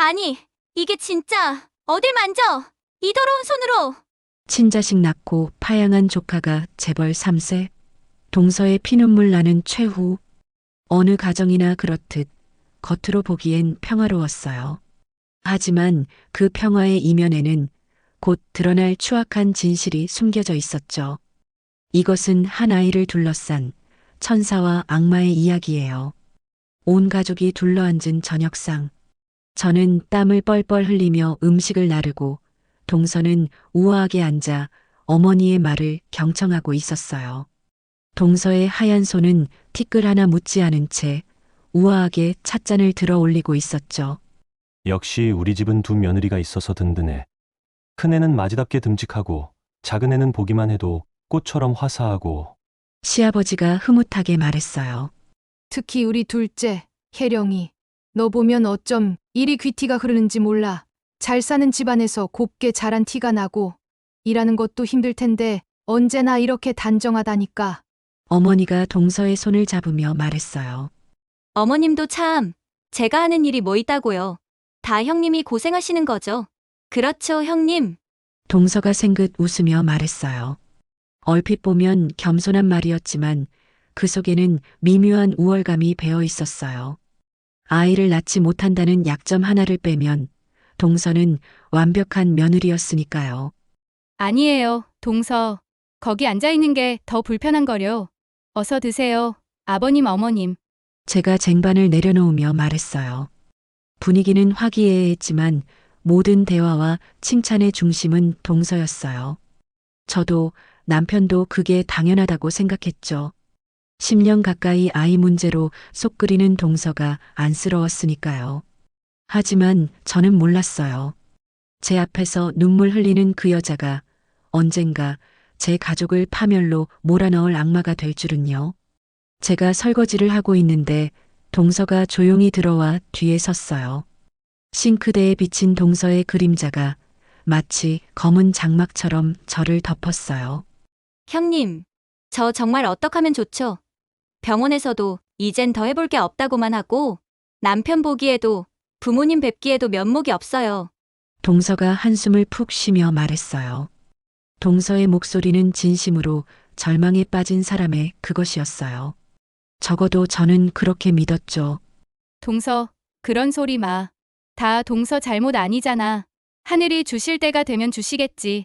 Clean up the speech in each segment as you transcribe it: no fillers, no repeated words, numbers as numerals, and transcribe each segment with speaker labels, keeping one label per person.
Speaker 1: 아니, 이게 진짜 어딜 만져? 이 더러운 손으로.
Speaker 2: 친자식 낳고 파양한 조카가 재벌 3세, 동서에 피눈물 나는 최후. 어느 가정이나 그렇듯 겉으로 보기엔 평화로웠어요. 하지만 그 평화의 이면에는 곧 드러날 추악한 진실이 숨겨져 있었죠. 이것은 한 아이를 둘러싼 천사와 악마의 이야기예요. 온 가족이 둘러앉은 저녁상. 저는 땀을 뻘뻘 흘리며 음식을 나르고 동서는 우아하게 앉아 어머니의 말을 경청하고 있었어요. 동서의 하얀 손은 티끌 하나 묻지 않은 채 우아하게 찻잔을 들어 올리고 있었죠.
Speaker 3: 역시 우리 집은 두 며느리가 있어서 든든해. 큰애는 마지답게 듬직하고 작은애는 보기만 해도 꽃처럼 화사하고.
Speaker 2: 시아버지가 흐뭇하게 말했어요.
Speaker 4: 특히 우리 둘째, 혜령이. 너 보면 어쩜 이리 귀티가 흐르는지 몰라. 잘 사는 집안에서 곱게 자란 티가 나고 일하는 것도 힘들 텐데 언제나 이렇게 단정하다니까.
Speaker 2: 어머니가 동서의 손을 잡으며 말했어요.
Speaker 1: 어머님도 참, 제가 하는 일이 뭐 있다고요. 다 형님이 고생하시는 거죠. 그렇죠, 형님.
Speaker 2: 동서가 생긋 웃으며 말했어요. 얼핏 보면 겸손한 말이었지만 그 속에는 미묘한 우월감이 배어 있었어요. 아이를 낳지 못한다는 약점 하나를 빼면 동서는 완벽한 며느리였으니까요.
Speaker 5: 아니에요, 동서. 거기 앉아있는 게 더 불편한 거려. 어서 드세요, 아버님, 어머님.
Speaker 2: 제가 쟁반을 내려놓으며 말했어요. 분위기는 화기애애했지만 모든 대화와 칭찬의 중심은 동서였어요. 저도 남편도 그게 당연하다고 생각했죠. 10년 가까이 아이 문제로 속 끓이는 동서가 안쓰러웠으니까요. 하지만 저는 몰랐어요. 제 앞에서 눈물 흘리는 그 여자가 언젠가 제 가족을 파멸로 몰아넣을 악마가 될 줄은요. 제가 설거지를 하고 있는데 동서가 조용히 들어와 뒤에 섰어요. 싱크대에 비친 동서의 그림자가 마치 검은 장막처럼 저를 덮었어요.
Speaker 1: 형님, 저 정말 어떡하면 좋죠? 병원에서도 이젠 더 해볼 게 없다고만 하고 남편 보기에도 부모님 뵙기에도 면목이 없어요.
Speaker 2: 동서가 한숨을 푹 쉬며 말했어요. 동서의 목소리는 진심으로 절망에 빠진 사람의 그것이었어요. 적어도 저는 그렇게 믿었죠.
Speaker 5: 동서, 그런 소리 마. 다 동서 잘못 아니잖아. 하늘이 주실 때가 되면 주시겠지.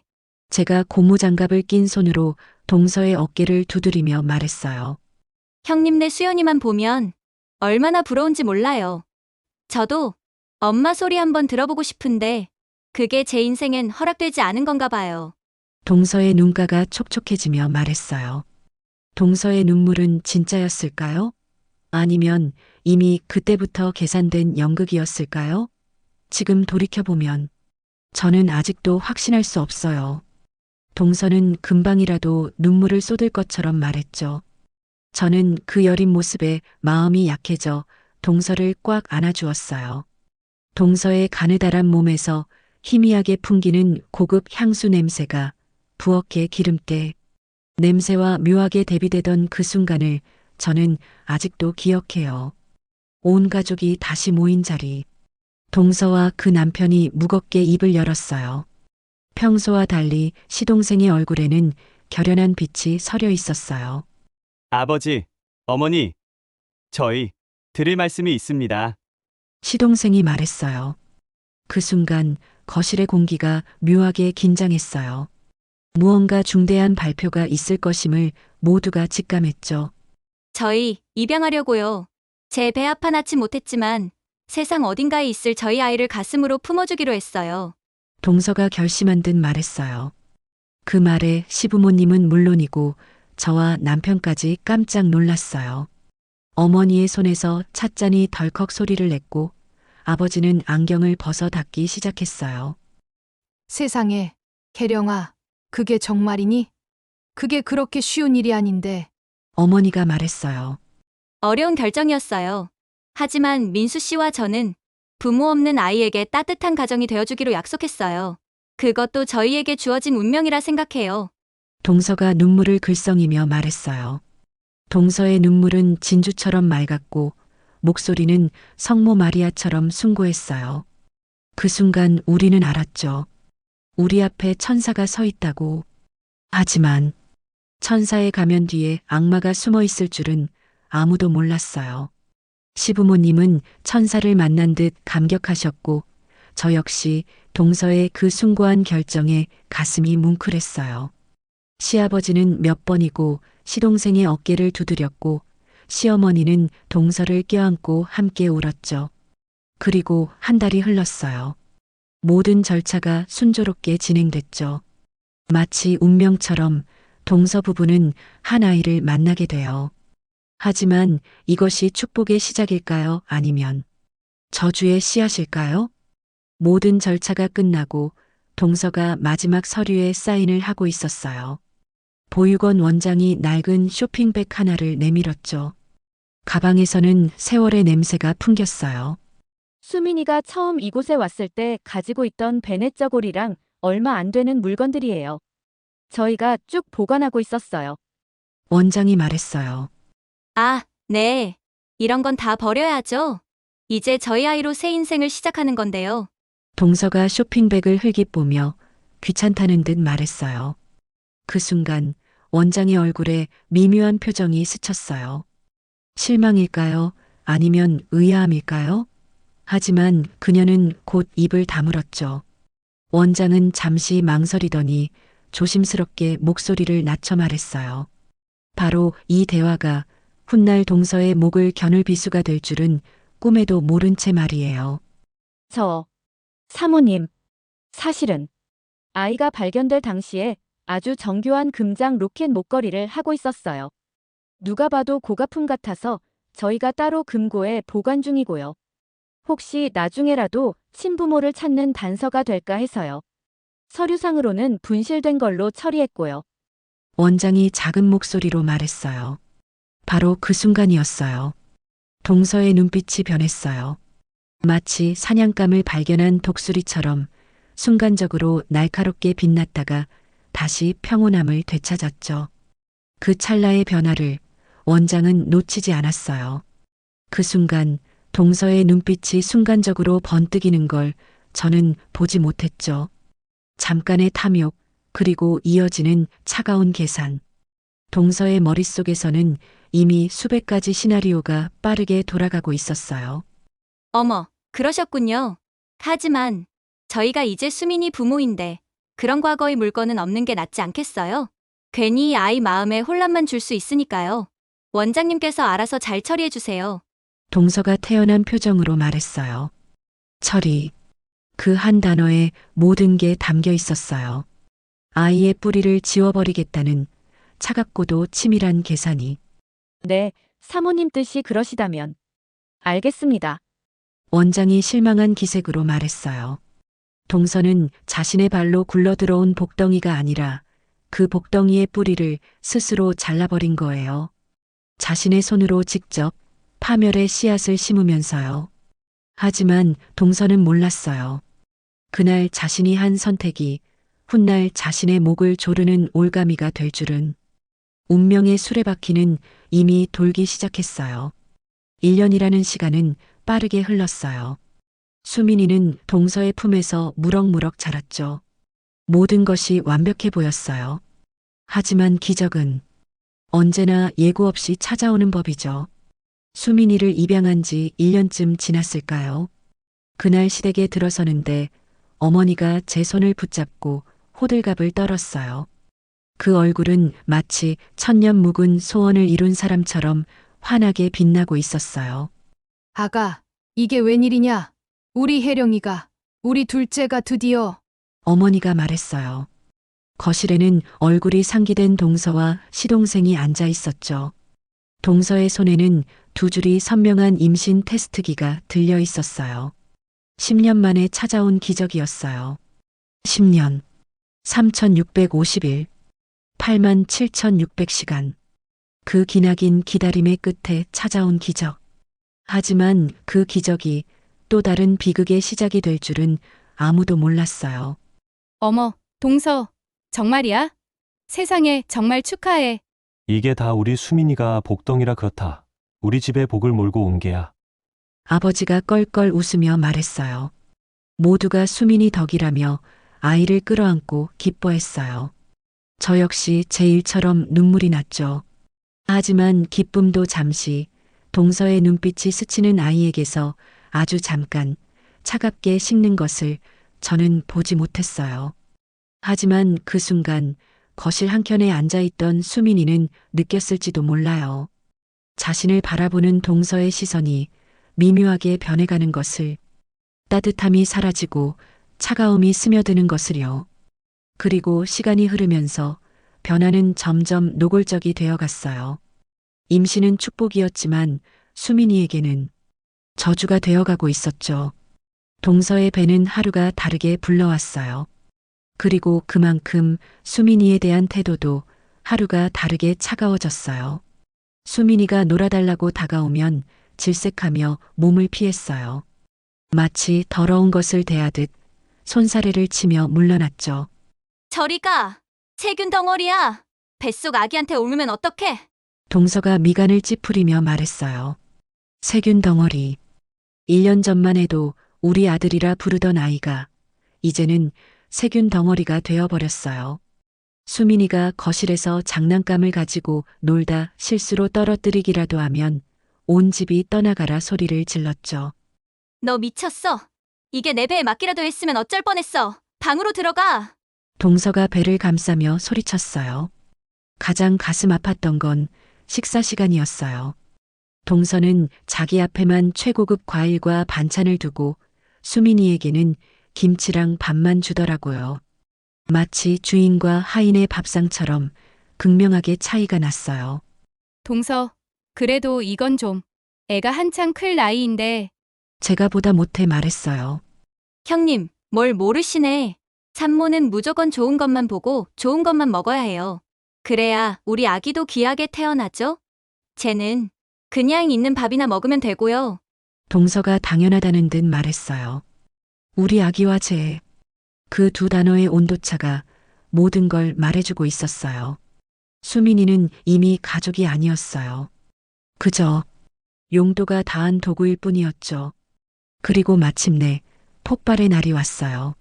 Speaker 2: 제가 고무장갑을 낀 손으로 동서의 어깨를 두드리며 말했어요.
Speaker 1: 형님네 수연이만 보면 얼마나 부러운지 몰라요. 저도 엄마 소리 한번 들어보고 싶은데 그게 제 인생엔 허락되지 않은 건가 봐요.
Speaker 2: 동서의 눈가가 촉촉해지며 말했어요. 동서의 눈물은 진짜였을까요? 아니면 이미 그때부터 계산된 연극이었을까요? 지금 돌이켜보면 저는 아직도 확신할 수 없어요. 동서는 금방이라도 눈물을 쏟을 것처럼 말했죠. 저는 그 여린 모습에 마음이 약해져 동서를 꽉 안아주었어요. 동서의 가느다란 몸에서 희미하게 풍기는 고급 향수 냄새가 부엌의 기름때 냄새와 묘하게 대비되던 그 순간을 저는 아직도 기억해요. 온 가족이 다시 모인 자리. 동서와 그 남편이 무겁게 입을 열었어요. 평소와 달리 시동생의 얼굴에는 결연한 빛이 서려 있었어요.
Speaker 6: 아버지, 어머니, 저희 드릴 말씀이 있습니다.
Speaker 2: 시동생이 말했어요. 그 순간 거실의 공기가 묘하게 긴장했어요. 무언가 중대한 발표가 있을 것임을 모두가 직감했죠.
Speaker 1: 저희 입양하려고요. 제 배 아파 낳지 못했지만 세상 어딘가에 있을 저희 아이를 가슴으로 품어주기로 했어요.
Speaker 2: 동서가 결심한 듯 말했어요. 그 말에 시부모님은 물론이고 저와 남편까지 깜짝 놀랐어요. 어머니의 손에서 찻잔이 덜컥 소리를 냈고 아버지는 안경을 벗어 닦기 시작했어요.
Speaker 4: 세상에, 혜령아, 그게 정말이니? 그게 그렇게 쉬운 일이 아닌데.
Speaker 2: 어머니가 말했어요.
Speaker 1: 어려운 결정이었어요. 하지만 민수 씨와 저는 부모 없는 아이에게 따뜻한 가정이 되어주기로 약속했어요. 그것도 저희에게 주어진 운명이라 생각해요.
Speaker 2: 동서가 눈물을 글썽이며 말했어요. 동서의 눈물은 진주처럼 맑았고 목소리는 성모 마리아처럼 숭고했어요. 그 순간 우리는 알았죠. 우리 앞에 천사가 서 있다고. 하지만 천사의 가면 뒤에 악마가 숨어 있을 줄은 아무도 몰랐어요. 시부모님은 천사를 만난 듯 감격하셨고 저 역시 동서의 그 숭고한 결정에 가슴이 뭉클했어요. 시아버지는 몇 번이고 시동생의 어깨를 두드렸고 시어머니는 동서를 껴안고 함께 울었죠. 그리고 한 달이 흘렀어요. 모든 절차가 순조롭게 진행됐죠. 마치 운명처럼 동서 부부는 한 아이를 만나게 돼요. 하지만 이것이 축복의 시작일까요? 아니면 저주의 씨앗일까요? 모든 절차가 끝나고 동서가 마지막 서류에 사인을 하고 있었어요. 보육원 원장이 낡은 쇼핑백 하나를 내밀었죠. 가방에서는 세월의 냄새가 풍겼어요.
Speaker 7: 수민이가 처음 이곳에 왔을 때 가지고 있던 베넷 저고리랑 얼마 안 되는 물건들이에요. 저희가 쭉 보관하고 있었어요.
Speaker 2: 원장이 말했어요.
Speaker 1: 아, 네. 이런 건 다 버려야죠. 이제 저희 아이로 새 인생을 시작하는 건데요.
Speaker 2: 동서가 쇼핑백을 흘깃보며 귀찮다는 듯 말했어요. 그 순간 원장의 얼굴에 미묘한 표정이 스쳤어요. 실망일까요? 아니면 의아함일까요? 하지만 그녀는 곧 입을 다물었죠. 원장은 잠시 망설이더니 조심스럽게 목소리를 낮춰 말했어요. 바로 이 대화가 훗날 동서의 목을 겨눌 비수가 될 줄은 꿈에도 모른 채 말이에요.
Speaker 7: 사모님, 사실은 아이가 발견될 당시에 아주 정교한 금장 로켓 목걸이를 하고 있었어요. 누가 봐도 고가품 같아서 저희가 따로 금고에 보관 중이고요. 혹시 나중에라도 친부모를 찾는 단서가 될까 해서요. 서류상으로는 분실된 걸로 처리했고요.
Speaker 2: 원장이 작은 목소리로 말했어요. 바로 그 순간이었어요. 동서의 눈빛이 변했어요. 마치 사냥감을 발견한 독수리처럼 순간적으로 날카롭게 빛났다가 다시 평온함을 되찾았죠. 그 찰나의 변화를 원장은 놓치지 않았어요. 그 순간 동서의 눈빛이 순간적으로 번뜩이는 걸 저는 보지 못했죠. 잠깐의 탐욕, 그리고 이어지는 차가운 계산. 동서의 머릿속에서는 이미 수백 가지 시나리오가 빠르게 돌아가고 있었어요.
Speaker 1: 어머, 그러셨군요. 하지만 저희가 이제 수민이 부모인데 그런 과거의 물건은 없는 게 낫지 않겠어요? 괜히 아이 마음에 혼란만 줄 수 있으니까요. 원장님께서 알아서 잘 처리해 주세요.
Speaker 2: 동서가 태연한 표정으로 말했어요. 처리. 그 한 단어에 모든 게 담겨 있었어요. 아이의 뿌리를 지워버리겠다는 차갑고도 치밀한 계산이.
Speaker 7: 네, 사모님 뜻이 그러시다면. 알겠습니다.
Speaker 2: 원장이 실망한 기색으로 말했어요. 동서는 자신의 발로 굴러들어온 복덩이가 아니라 그 복덩이의 뿌리를 스스로 잘라버린 거예요. 자신의 손으로 직접 파멸의 씨앗을 심으면서요. 하지만 동서는 몰랐어요. 그날 자신이 한 선택이 훗날 자신의 목을 조르는 올가미가 될 줄은. 운명의 수레바퀴는 이미 돌기 시작했어요. 1년이라는 시간은 빠르게 흘렀어요. 수민이는 동서의 품에서 무럭무럭 자랐죠. 모든 것이 완벽해 보였어요. 하지만 기적은 언제나 예고 없이 찾아오는 법이죠. 수민이를 입양한 지 1년쯤 지났을까요? 그날 시댁에 들어서는데 어머니가 제 손을 붙잡고 호들갑을 떨었어요. 그 얼굴은 마치 천년 묵은 소원을 이룬 사람처럼 환하게 빛나고 있었어요.
Speaker 4: 아가, 이게 웬일이냐? 우리 혜령이가, 우리 둘째가 드디어.
Speaker 2: 어머니가 말했어요. 거실에는 얼굴이 상기된 동서와 시동생이 앉아 있었죠. 동서의 손에는 두 줄이 선명한 임신 테스트기가 들려 있었어요. 10년 만에 찾아온 기적이었어요. 10년, 3650일, 87,600시간. 그 기나긴 기다림의 끝에 찾아온 기적. 하지만 그 기적이 또 다른 비극의 시작이 될 줄은 아무도 몰랐어요.
Speaker 5: 어머, 동서, 정말이야? 세상에 정말 축하해.
Speaker 3: 이게 다 우리 수민이가 복덩이라 그렇다. 우리 집에 복을 몰고 온 게야.
Speaker 2: 아버지가 껄껄 웃으며 말했어요. 모두가 수민이 덕이라며 아이를 끌어안고 기뻐했어요. 저 역시 제 일처럼 눈물이 났죠. 하지만 기쁨도 잠시 동서의 눈빛이 스치는 아이에게서 아주 잠깐 차갑게 식는 것을 저는 보지 못했어요. 하지만 그 순간 거실 한켠에 앉아있던 수민이는 느꼈을지도 몰라요. 자신을 바라보는 동서의 시선이 미묘하게 변해가는 것을, 따뜻함이 사라지고 차가움이 스며드는 것을요. 그리고 시간이 흐르면서 변화는 점점 노골적이 되어 갔어요. 임신은 축복이었지만 수민이에게는 저주가 되어가고 있었죠. 동서의 배는 하루가 다르게 불러왔어요. 그리고 그만큼 수민이에 대한 태도도 하루가 다르게 차가워졌어요. 수민이가 놀아달라고 다가오면 질색하며 몸을 피했어요. 마치 더러운 것을 대하듯 손사래를 치며 물러났죠.
Speaker 1: 저리 가! 세균 덩어리야! 뱃속 아기한테 옮으면 어떡해?
Speaker 2: 동서가 미간을 찌푸리며 말했어요. 세균 덩어리. 1년 전만 해도 우리 아들이라 부르던 아이가 이제는 세균 덩어리가 되어버렸어요. 수민이가 거실에서 장난감을 가지고 놀다 실수로 떨어뜨리기라도 하면 온 집이 떠나가라 소리를 질렀죠.
Speaker 1: 너 미쳤어? 이게 내 배에 맞기라도 했으면 어쩔 뻔했어. 방으로 들어가!
Speaker 2: 동서가 배를 감싸며 소리쳤어요. 가장 가슴 아팠던 건 식사 시간이었어요. 동서는 자기 앞에만 최고급 과일과 반찬을 두고 수민이에게는 김치랑 밥만 주더라고요. 마치 주인과 하인의 밥상처럼 극명하게 차이가 났어요.
Speaker 5: 동서, 그래도 이건 좀. 애가 한창 클 나이인데
Speaker 2: 제가 보다 못해 말했어요.
Speaker 1: 형님, 뭘 모르시네. 산모는 무조건 좋은 것만 보고 좋은 것만 먹어야 해요. 그래야 우리 아기도 귀하게 태어나죠? 쟤는 그냥 있는 밥이나 먹으면 되고요.
Speaker 2: 동서가 당연하다는 듯 말했어요. 우리 아기와 제, 그 두 단어의 온도차가 모든 걸 말해주고 있었어요. 수민이는 이미 가족이 아니었어요. 그저 용도가 다한 도구일 뿐이었죠. 그리고 마침내 폭발의 날이 왔어요.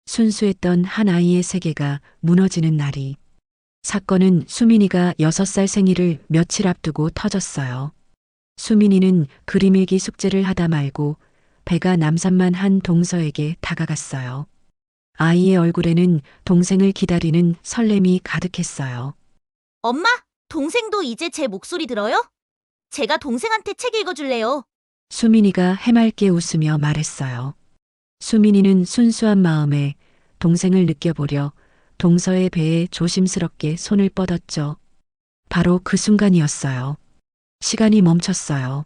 Speaker 2: 순수했던 한 아이의 세계가 무너지는 날이. 사건은 수민이가 6살 생일을 며칠 앞두고 터졌어요. 수민이는 그림일기 숙제를 하다 말고 배가 남산만 한 동서에게 다가갔어요. 아이의 얼굴에는 동생을 기다리는 설렘이 가득했어요.
Speaker 8: 엄마, 동생도 이제 제 목소리 들어요? 제가 동생한테 책 읽어줄래요.
Speaker 2: 수민이가 해맑게 웃으며 말했어요. 수민이는 순수한 마음에 동생을 느껴보려 동서의 배에 조심스럽게 손을 뻗었죠. 바로 그 순간이었어요. 시간이 멈췄어요.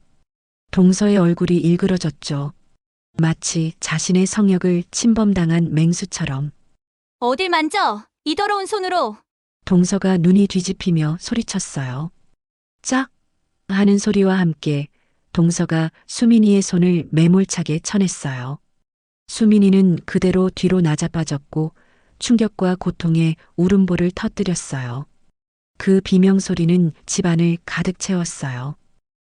Speaker 2: 동서의 얼굴이 일그러졌죠. 마치 자신의 성역을 침범당한 맹수처럼.
Speaker 1: 어딜 만져! 이 더러운 손으로!
Speaker 2: 동서가 눈이 뒤집히며 소리쳤어요. 짝! 하는 소리와 함께 동서가 수민이의 손을 매몰차게 쳐냈어요. 수민이는 그대로 뒤로 나자빠졌고 충격과 고통에 울음보를 터뜨렸어요. 그 비명소리는 집안을 가득 채웠어요.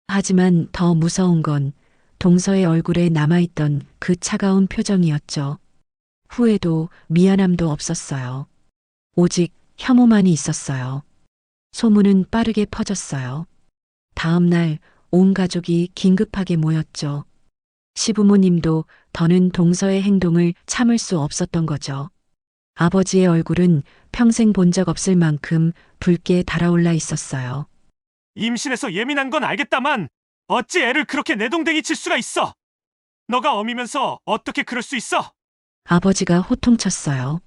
Speaker 2: 하지만 더 무서운 건 동서의 얼굴에 남아있던 그 차가운 표정이었죠. 후회도 미안함도 없었어요. 오직 혐오만이 있었어요. 소문은 빠르게 퍼졌어요. 다음 날 온 가족이 긴급하게 모였죠. 시부모님도 더는 동서의 행동을 참을 수 없었던 거죠. 아버지의 얼굴은 평생 본 적 없을 만큼 붉게 달아올라 있었어요.
Speaker 9: 임신해서 예민한 건 알겠다만 어찌 애를 그렇게 내동댕이 칠 수가 있어? 너가 어미면서 어떻게 그럴 수 있어?
Speaker 2: 아버지가 호통쳤어요.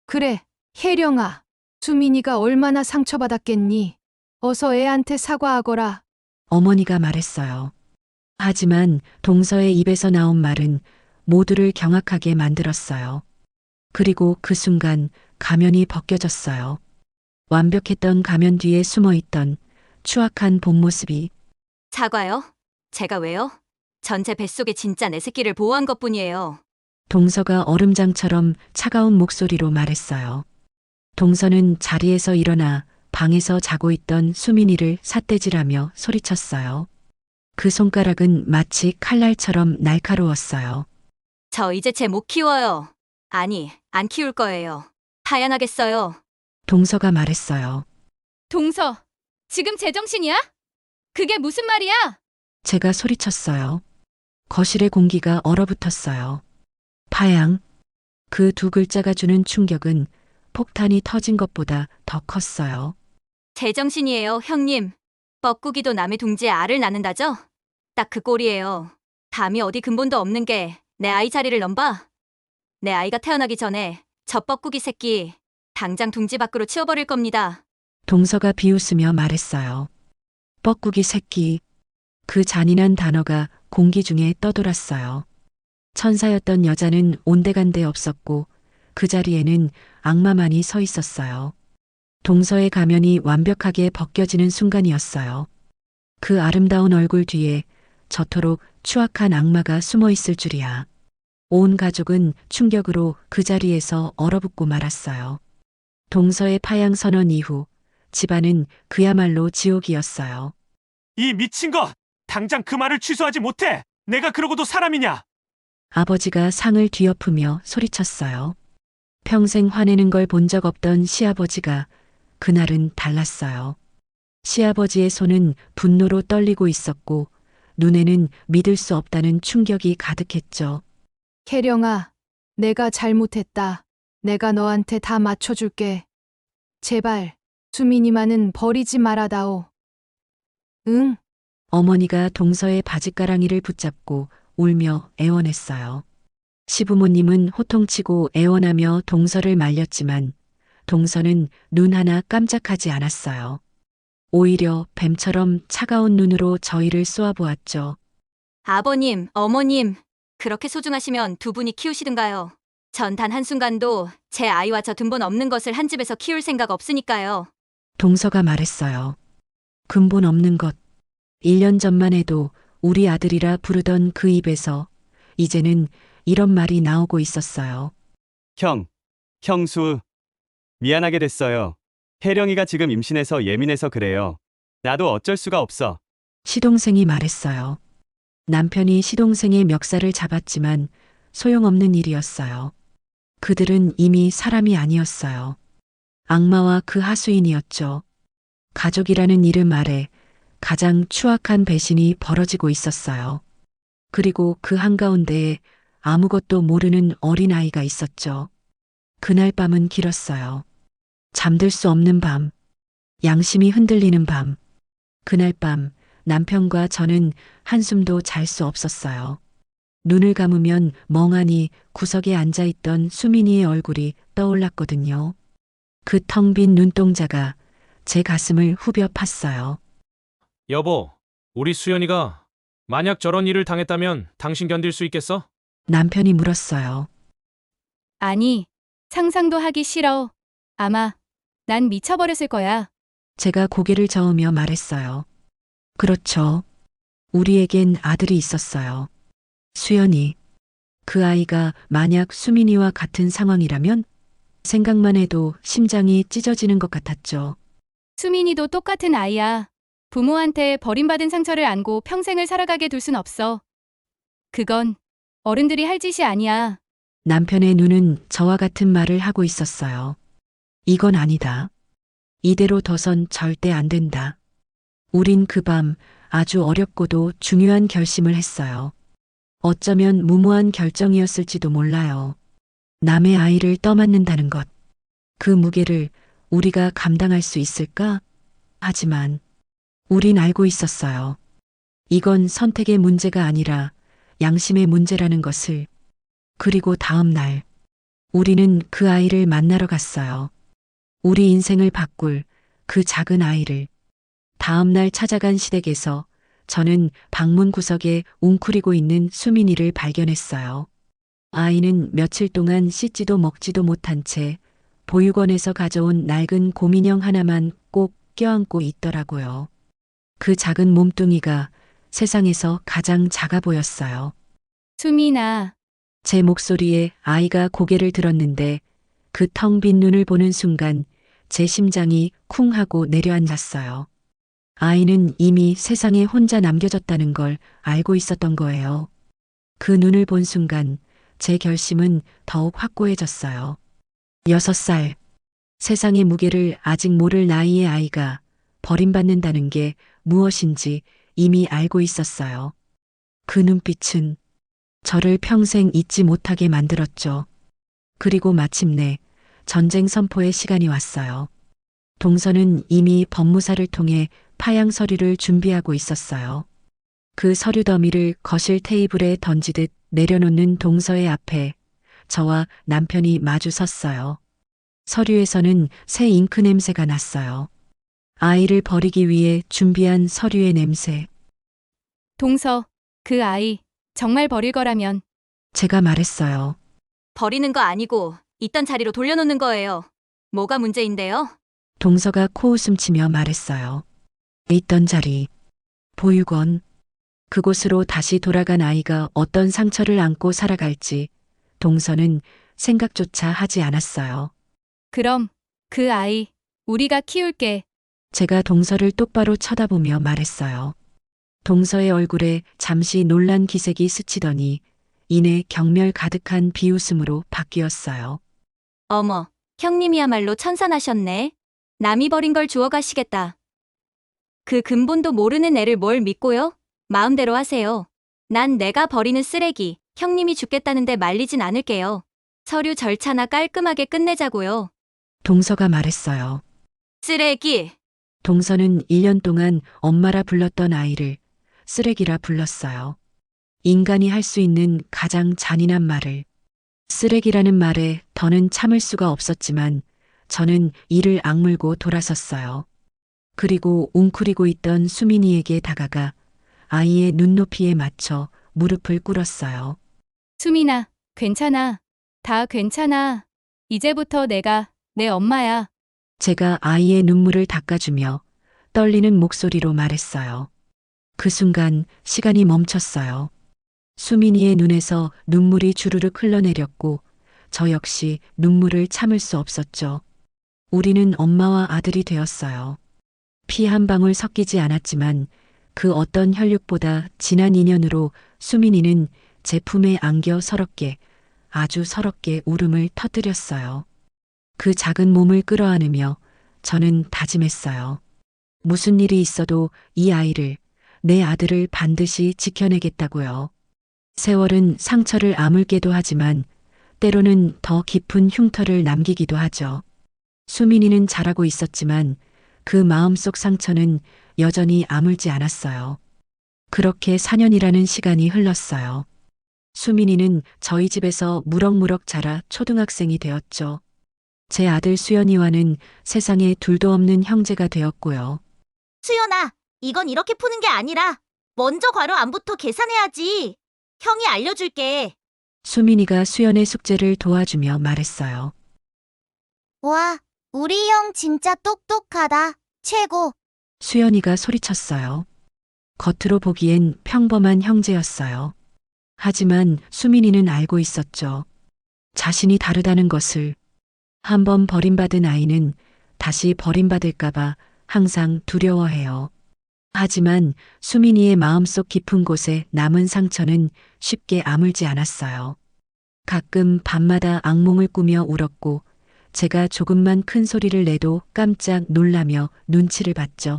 Speaker 4: 그래, 혜령아. 수민이가 얼마나 상처받았겠니? 어서 애한테 사과하거라.
Speaker 2: 어머니가 말했어요. 하지만 동서의 입에서 나온 말은 모두를 경악하게 만들었어요. 그리고 그 순간 가면이 벗겨졌어요. 완벽했던 가면 뒤에 숨어있던 추악한 본 모습이.
Speaker 1: 사과요? 제가 왜요? 전 제 뱃속에 진짜 내 새끼를 보호한 것뿐이에요.
Speaker 2: 동서가 얼음장처럼 차가운 목소리로 말했어요. 동서는 자리에서 일어나 방에서 자고 있던 수민이를 삿대질하며 소리쳤어요. 그 손가락은 마치 칼날처럼 날카로웠어요.
Speaker 1: 저 이제 쟤 못 키워요. 아니, 안 키울 거예요. 파양하겠어요.
Speaker 2: 동서가 말했어요.
Speaker 5: 동서, 지금 제정신이야? 그게 무슨 말이야?
Speaker 2: 제가 소리쳤어요. 거실의 공기가 얼어붙었어요. 파양. 그 두 글자가 주는 충격은 폭탄이 터진 것보다 더 컸어요.
Speaker 1: 제정신이에요, 형님. 뻐꾸기도 남의 둥지에 알을 낳는다죠? 딱 그 꼴이에요. 감히 어디 근본도 없는 게 내 아이 자리를 넘봐? 내 아이가 태어나기 전에 저 뻐꾸기 새끼 당장 둥지 밖으로 치워버릴 겁니다.
Speaker 2: 동서가 비웃으며 말했어요. 뻐꾸기 새끼. 그 잔인한 단어가 공기 중에 떠돌았어요. 천사였던 여자는 온데간데 없었고 그 자리에는 악마만이 서 있었어요. 동서의 가면이 완벽하게 벗겨지는 순간이었어요. 그 아름다운 얼굴 뒤에 저토록 추악한 악마가 숨어 있을 줄이야. 온 가족은 충격으로 그 자리에서 얼어붙고 말았어요. 동서의 파양 선언 이후 집안은 그야말로 지옥이었어요.
Speaker 9: 이 미친 것! 당장 그 말을 취소하지 못해! 내가 그러고도 사람이냐!
Speaker 2: 아버지가 상을 뒤엎으며 소리쳤어요. 평생 화내는 걸 본 적 없던 시아버지가 그날은 달랐어요. 시아버지의 손은 분노로 떨리고 있었고 눈에는 믿을 수 없다는 충격이 가득했죠.
Speaker 4: 혜령아, 내가 잘못했다. 내가 너한테 다 맞춰줄게. 제발, 수민이만은 버리지 말아다오. 응?
Speaker 2: 어머니가 동서의 바짓가랑이를 붙잡고 울며 애원했어요. 시부모님은 호통치고 애원하며 동서를 말렸지만 동서는 눈 하나 깜짝하지 않았어요. 오히려 뱀처럼 차가운 눈으로 저희를 쏘아보았죠.
Speaker 1: 아버님, 어머님, 그렇게 소중하시면 두 분이 키우시든가요. 전 단 한순간도 제 아이와 저 근본 없는 것을 한 집에서 키울 생각 없으니까요.
Speaker 2: 동서가 말했어요. 근본 없는 것. 1년 전만 해도 우리 아들이라 부르던 그 입에서 이제는 이런 말이 나오고 있었어요.
Speaker 6: 형수. 미안하게 됐어요. 혜령이가 지금 임신해서 예민해서 그래요. 나도 어쩔 수가 없어.
Speaker 2: 시동생이 말했어요. 남편이 시동생의 멱살을 잡았지만 소용없는 일이었어요. 그들은 이미 사람이 아니었어요. 악마와 그 하수인이었죠. 가족이라는 이름 아래 가장 추악한 배신이 벌어지고 있었어요. 그리고 그 한가운데에 아무것도 모르는 어린아이가 있었죠. 그날 밤은 길었어요. 잠들 수 없는 밤, 양심이 흔들리는 밤. 그날 밤 남편과 저는 한숨도 잘 수 없었어요. 눈을 감으면 멍하니 구석에 앉아있던 수민이의 얼굴이 떠올랐거든요. 그 텅 빈 눈동자가 제 가슴을 후벼 팠어요.
Speaker 10: 여보, 우리 수연이가 만약 저런 일을 당했다면 당신 견딜 수 있겠어?
Speaker 2: 남편이 물었어요.
Speaker 5: 아니, 상상도 하기 싫어. 아마 난 미쳐버렸을 거야.
Speaker 2: 제가 고개를 저으며 말했어요. 그렇죠. 우리에겐 아들이 있었어요. 수연이. 그 아이가 만약 수민이와 같은 상황이라면 생각만 해도 심장이 찢어지는 것 같았죠.
Speaker 5: 수민이도 똑같은 아이야. 부모한테 버림받은 상처를 안고 평생을 살아가게 둘 순 없어. 그건 어른들이 할 짓이 아니야.
Speaker 2: 남편의 눈은 저와 같은 말을 하고 있었어요. 이건 아니다. 이대로 둬선 절대 안 된다. 우린 그 밤 아주 어렵고도 중요한 결심을 했어요. 어쩌면 무모한 결정이었을지도 몰라요. 남의 아이를 떠맡는다는 것. 그 무게를 우리가 감당할 수 있을까? 하지만 우린 알고 있었어요. 이건 선택의 문제가 아니라 양심의 문제라는 것을. 그리고 다음 날 우리는 그 아이를 만나러 갔어요. 우리 인생을 바꿀 그 작은 아이를. 다음 날 찾아간 시댁에서 저는 방문 구석에 웅크리고 있는 수민이를 발견했어요. 아이는 며칠 동안 씻지도 먹지도 못한 채 보육원에서 가져온 낡은 곰인형 하나만 꼭 껴안고 있더라고요. 그 작은 몸뚱이가 세상에서 가장 작아 보였어요.
Speaker 5: 수민아,
Speaker 2: 제 목소리에 아이가 고개를 들었는데 그 텅 빈 눈을 보는 순간 제 심장이 쿵 하고 내려앉았어요. 아이는 이미 세상에 혼자 남겨졌다는 걸 알고 있었던 거예요. 그 눈을 본 순간 제 결심은 더욱 확고해졌어요. 6살. 세상의 무게를 아직 모를 나이의 아이가 버림받는다는 게 무엇인지 이미 알고 있었어요. 그 눈빛은 저를 평생 잊지 못하게 만들었죠. 그리고 마침내 전쟁 선포의 시간이 왔어요. 동서는 이미 법무사를 통해 파양 서류를 준비하고 있었어요. 그 서류 더미를 거실 테이블에 던지듯 내려놓는 동서의 앞에 저와 남편이 마주 섰어요. 서류에서는 새 잉크 냄새가 났어요. 아이를 버리기 위해 준비한 서류의 냄새.
Speaker 5: 동서, 그 아이 정말 버릴 거라면
Speaker 2: 제가 말했어요.
Speaker 1: 버리는 거 아니고 있던 자리로 돌려놓는 거예요. 뭐가 문제인데요?
Speaker 2: 동서가 코웃음치며 말했어요. 있던 자리, 보육원. 그곳으로 다시 돌아간 아이가 어떤 상처를 안고 살아갈지 동서는 생각조차 하지 않았어요.
Speaker 5: 그럼 그 아이 우리가 키울게.
Speaker 2: 제가 동서를 똑바로 쳐다보며 말했어요. 동서의 얼굴에 잠시 놀란 기색이 스치더니 이내 경멸 가득한 비웃음으로 바뀌었어요.
Speaker 1: 어머, 형님이야말로 천사나셨네. 남이 버린 걸 주워 가시겠다. 그 근본도 모르는 애를 뭘 믿고요? 마음대로 하세요. 난 내가 버리는 쓰레기, 형님이 죽겠다는데 말리진 않을게요. 서류 절차나 깔끔하게 끝내자고요.
Speaker 2: 동서가 말했어요.
Speaker 1: 쓰레기!
Speaker 2: 동서는 1년 동안 엄마라 불렀던 아이를 쓰레기라 불렀어요. 인간이 할 수 있는 가장 잔인한 말을. 쓰레기라는 말에 더는 참을 수가 없었지만 저는 이를 악물고 돌아섰어요. 그리고 웅크리고 있던 수민이에게 다가가 아이의 눈높이에 맞춰 무릎을 꿇었어요.
Speaker 5: 수민아, 괜찮아. 다 괜찮아. 이제부터 내가 내 엄마야.
Speaker 2: 제가 아이의 눈물을 닦아주며 떨리는 목소리로 말했어요. 그 순간 시간이 멈췄어요. 수민이의 눈에서 눈물이 주르륵 흘러내렸고 저 역시 눈물을 참을 수 없었죠. 우리는 엄마와 아들이 되었어요. 피 한 방울 섞이지 않았지만 그 어떤 혈육보다 진한 인연으로 수민이는 제 품에 안겨 서럽게, 아주 서럽게 울음을 터뜨렸어요. 그 작은 몸을 끌어안으며 저는 다짐했어요. 무슨 일이 있어도 이 아이를, 내 아들을 반드시 지켜내겠다고요. 세월은 상처를 아물게도 하지만 때로는 더 깊은 흉터를 남기기도 하죠. 수민이는 자라고 있었지만 그 마음속 상처는 여전히 아물지 않았어요. 그렇게 4년이라는 시간이 흘렀어요. 수민이는 저희 집에서 무럭무럭 자라 초등학생이 되었죠. 제 아들 수연이와는 세상에 둘도 없는 형제가 되었고요.
Speaker 8: 수연아, 이건 이렇게 푸는 게 아니라 먼저 괄호 안부터 계산해야지. 형이 알려줄게.
Speaker 2: 수민이가 수연의 숙제를 도와주며 말했어요.
Speaker 8: 와, 우리 형 진짜 똑똑하다. 최고.
Speaker 2: 수연이가 소리쳤어요. 겉으로 보기엔 평범한 형제였어요. 하지만 수민이는 알고 있었죠. 자신이 다르다는 것을. 한번 버림받은 아이는 다시 버림받을까봐 항상 두려워해요. 하지만 수민이의 마음속 깊은 곳에 남은 상처는 쉽게 아물지 않았어요. 가끔 밤마다 악몽을 꾸며 울었고 제가 조금만 큰 소리를 내도 깜짝 놀라며 눈치를 봤죠.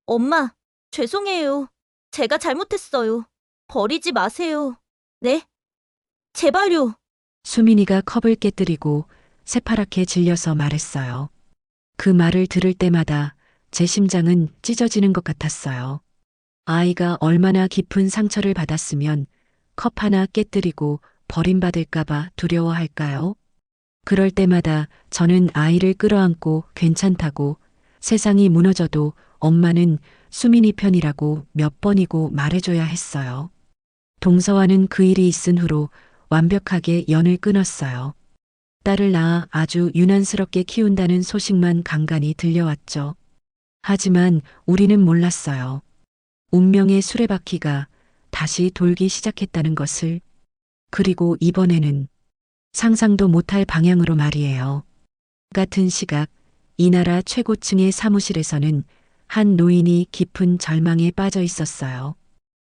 Speaker 8: 엄마, 죄송해요. 제가 잘못했어요. 버리지 마세요. 네? 제발요.
Speaker 2: 수민이가 컵을 깨뜨리고 새파랗게 질려서 말했어요. 그 말을 들을 때마다 제 심장은 찢어지는 것 같았어요. 아이가 얼마나 깊은 상처를 받았으면 컵 하나 깨뜨리고 버림받을까봐 두려워할까요? 그럴 때마다 저는 아이를 끌어안고 괜찮다고, 세상이 무너져도 엄마는 수민이 편이라고 몇 번이고 말해줘야 했어요. 동서와는 그 일이 있은 후로 완벽하게 연을 끊었어요. 딸을 낳아 아주 유난스럽게 키운다는 소식만 간간히 들려왔죠. 하지만 우리는 몰랐어요. 운명의 수레바퀴가 다시 돌기 시작했다는 것을. 그리고 이번에는 상상도 못할 방향으로 말이에요. 같은 시각, 이 나라 최고층의 사무실에서는 한 노인이 깊은 절망에 빠져 있었어요.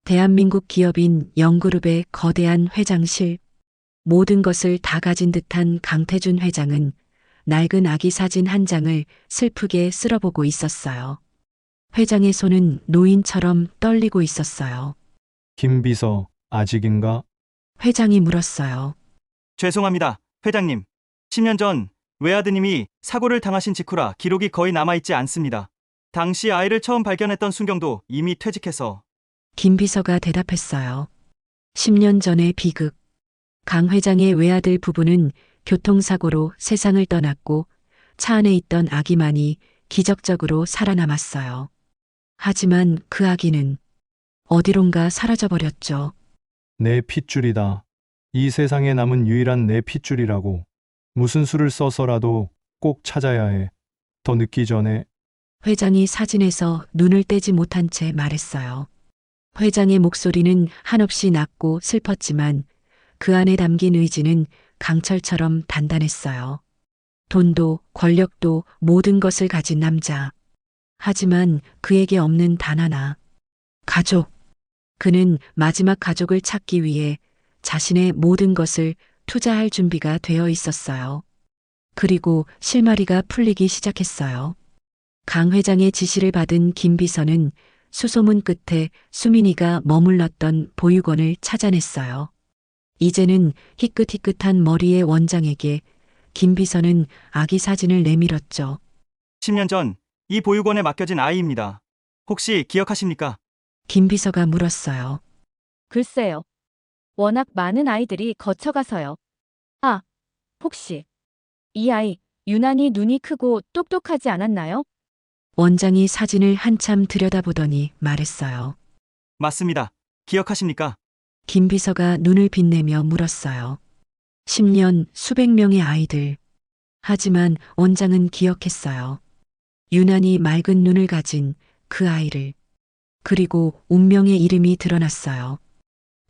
Speaker 2: 대한민국 기업인 영그룹의 거대한 회장실. 모든 것을 다 가진 듯한 강태준 회장은 낡은 아기 사진 한 장을 슬프게 쓸어보고 있었어요. 회장의 손은 노인처럼 떨리고 있었어요.
Speaker 11: 김 비서, 아직인가?
Speaker 2: 회장이 물었어요.
Speaker 6: 죄송합니다, 회장님. 10년 전 외아드님이 사고를 당하신 직후라 기록이 거의 남아있지 않습니다. 당시 아이를 처음 발견했던 순경도 이미 퇴직해서.
Speaker 2: 김 비서가 대답했어요. 10년 전의 비극. 강 회장의 외아들 부부는 교통사고로 세상을 떠났고 차 안에 있던 아기만이 기적적으로 살아남았어요. 하지만 그 아기는 어디론가 사라져버렸죠.
Speaker 11: 내 핏줄이다. 이 세상에 남은 유일한 내 핏줄이라고. 무슨 수를 써서라도 꼭 찾아야 해. 더 늦기 전에.
Speaker 2: 회장이 사진에서 눈을 떼지 못한 채 말했어요. 회장의 목소리는 한없이 낮고 슬펐지만 그 안에 담긴 의지는 강철처럼 단단했어요. 돈도 권력도 모든 것을 가진 남자. 하지만 그에게 없는 단 하나. 가족. 그는 마지막 가족을 찾기 위해 자신의 모든 것을 투자할 준비가 되어 있었어요. 그리고 실마리가 풀리기 시작했어요. 강 회장의 지시를 받은 김 비서는 수소문 끝에 수민이가 머물렀던 보육원을 찾아냈어요. 이제는 희끗희끗한 머리의 원장에게 김 비서는 아기 사진을 내밀었죠.
Speaker 6: 10년 전 이 보육원에 맡겨진 아이입니다. 혹시 기억하십니까?
Speaker 2: 김 비서가 물었어요.
Speaker 7: 글쎄요. 워낙 많은 아이들이 거쳐가서요. 아, 혹시 이 아이 유난히 눈이 크고 똑똑하지 않았나요?
Speaker 2: 원장이 사진을 한참 들여다보더니 말했어요.
Speaker 6: 맞습니다. 기억하십니까?
Speaker 2: 김 비서가 눈을 빛내며 물었어요. 10년 수백 명의 아이들. 하지만 원장은 기억했어요. 유난히 맑은 눈을 가진 그 아이를. 그리고 운명의 이름이 드러났어요.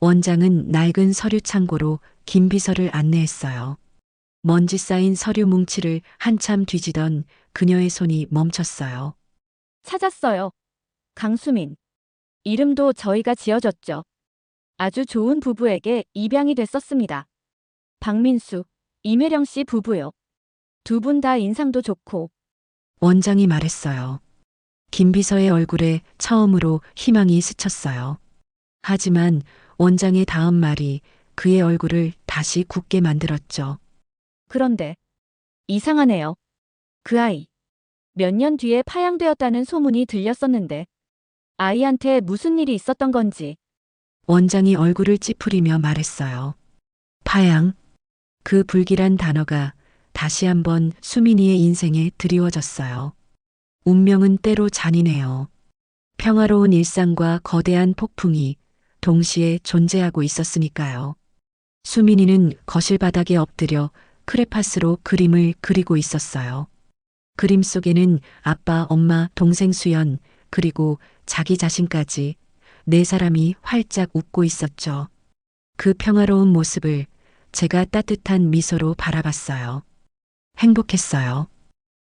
Speaker 2: 원장은 낡은 서류 창고로 김 비서를 안내했어요. 먼지 쌓인 서류 뭉치를 한참 뒤지던 그녀의 손이 멈췄어요.
Speaker 7: 찾았어요. 강수민. 이름도 저희가 지어줬죠. 아주 좋은 부부에게 입양이 됐었습니다. 박민수, 임혜령 씨 부부요. 두 분 다 인상도 좋고.
Speaker 2: 원장이 말했어요. 김 비서의 얼굴에 처음으로 희망이 스쳤어요. 하지만 원장의 다음 말이 그의 얼굴을 다시 굳게 만들었죠.
Speaker 7: 그런데 이상하네요. 그 아이. 몇 년 뒤에 파양되었다는 소문이 들렸었는데 아이한테 무슨 일이 있었던 건지.
Speaker 2: 원장이 얼굴을 찌푸리며 말했어요. 파양. 그 불길한 단어가 다시 한번 수민이의 인생에 드리워졌어요. 운명은 때로 잔인해요. 평화로운 일상과 거대한 폭풍이 동시에 존재하고 있었으니까요. 수민이는 거실 바닥에 엎드려 크레파스로 그림을 그리고 있었어요. 그림 속에는 아빠, 엄마, 동생 수연, 그리고 자기 자신까지 네 사람이 활짝 웃고 있었죠. 그 평화로운 모습을 제가 따뜻한 미소로 바라봤어요. 행복했어요.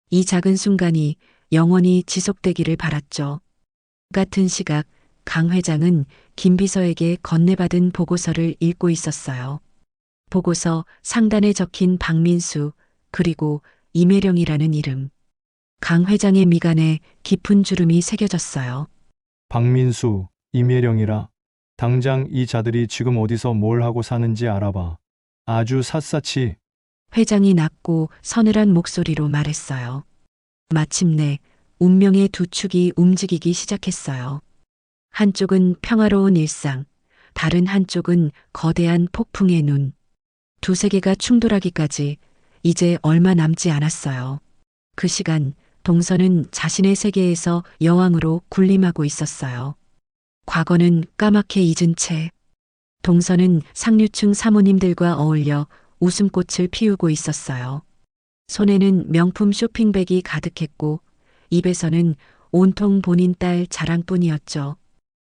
Speaker 2: 이 작은 순간이 영원히 지속되기를 바랐죠. 같은 시각 강 회장은 김 비서에게 건네받은 보고서를 읽고 있었어요. 보고서 상단에 적힌 박민수 그리고 임혜령이라는 이름. 강 회장의 미간에 깊은 주름이 새겨졌어요.
Speaker 11: 박민수, 임혜령이라. 당장 이 자들이 지금 어디서 뭘 하고 사는지 알아봐. 아주 샅샅이.
Speaker 2: 회장이 낮고 서늘한 목소리로 말했어요. 마침내 운명의 두 축이 움직이기 시작했어요. 한쪽은 평화로운 일상, 다른 한쪽은 거대한 폭풍의 눈. 두 세계가 충돌하기까지 이제 얼마 남지 않았어요. 그 시간 동서는 자신의 세계에서 여왕으로 군림하고 있었어요. 과거는 까맣게 잊은 채 동서는 상류층 사모님들과 어울려 웃음꽃을 피우고 있었어요. 손에는 명품 쇼핑백이 가득했고 입에서는 온통 본인 딸 자랑뿐이었죠.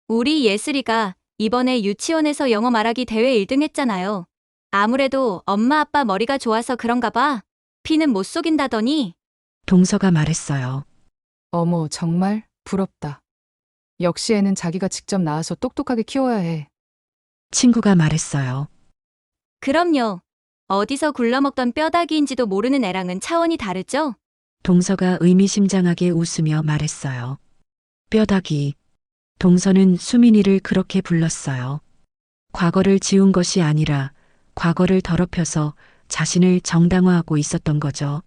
Speaker 1: 우리 예슬이가 이번에 유치원에서 영어 말하기 대회 1등 했잖아요. 아무래도 엄마 아빠 머리가 좋아서 그런가 봐. 피는 못 속인다더니.
Speaker 2: 동서가 말했어요.
Speaker 4: 어머, 정말 부럽다. 역시 애는 자기가 직접 낳아서 똑똑하게 키워야 해.
Speaker 2: 친구가 말했어요.
Speaker 1: 그럼요. 어디서 굴러먹던 뼈다귀인지도 모르는 애랑은 차원이 다르죠?
Speaker 2: 동서가 의미심장하게 웃으며 말했어요. 뼈다귀. 동서는 수민이를 그렇게 불렀어요. 과거를 지운 것이 아니라 과거를 더럽혀서 자신을 정당화하고 있었던 거죠.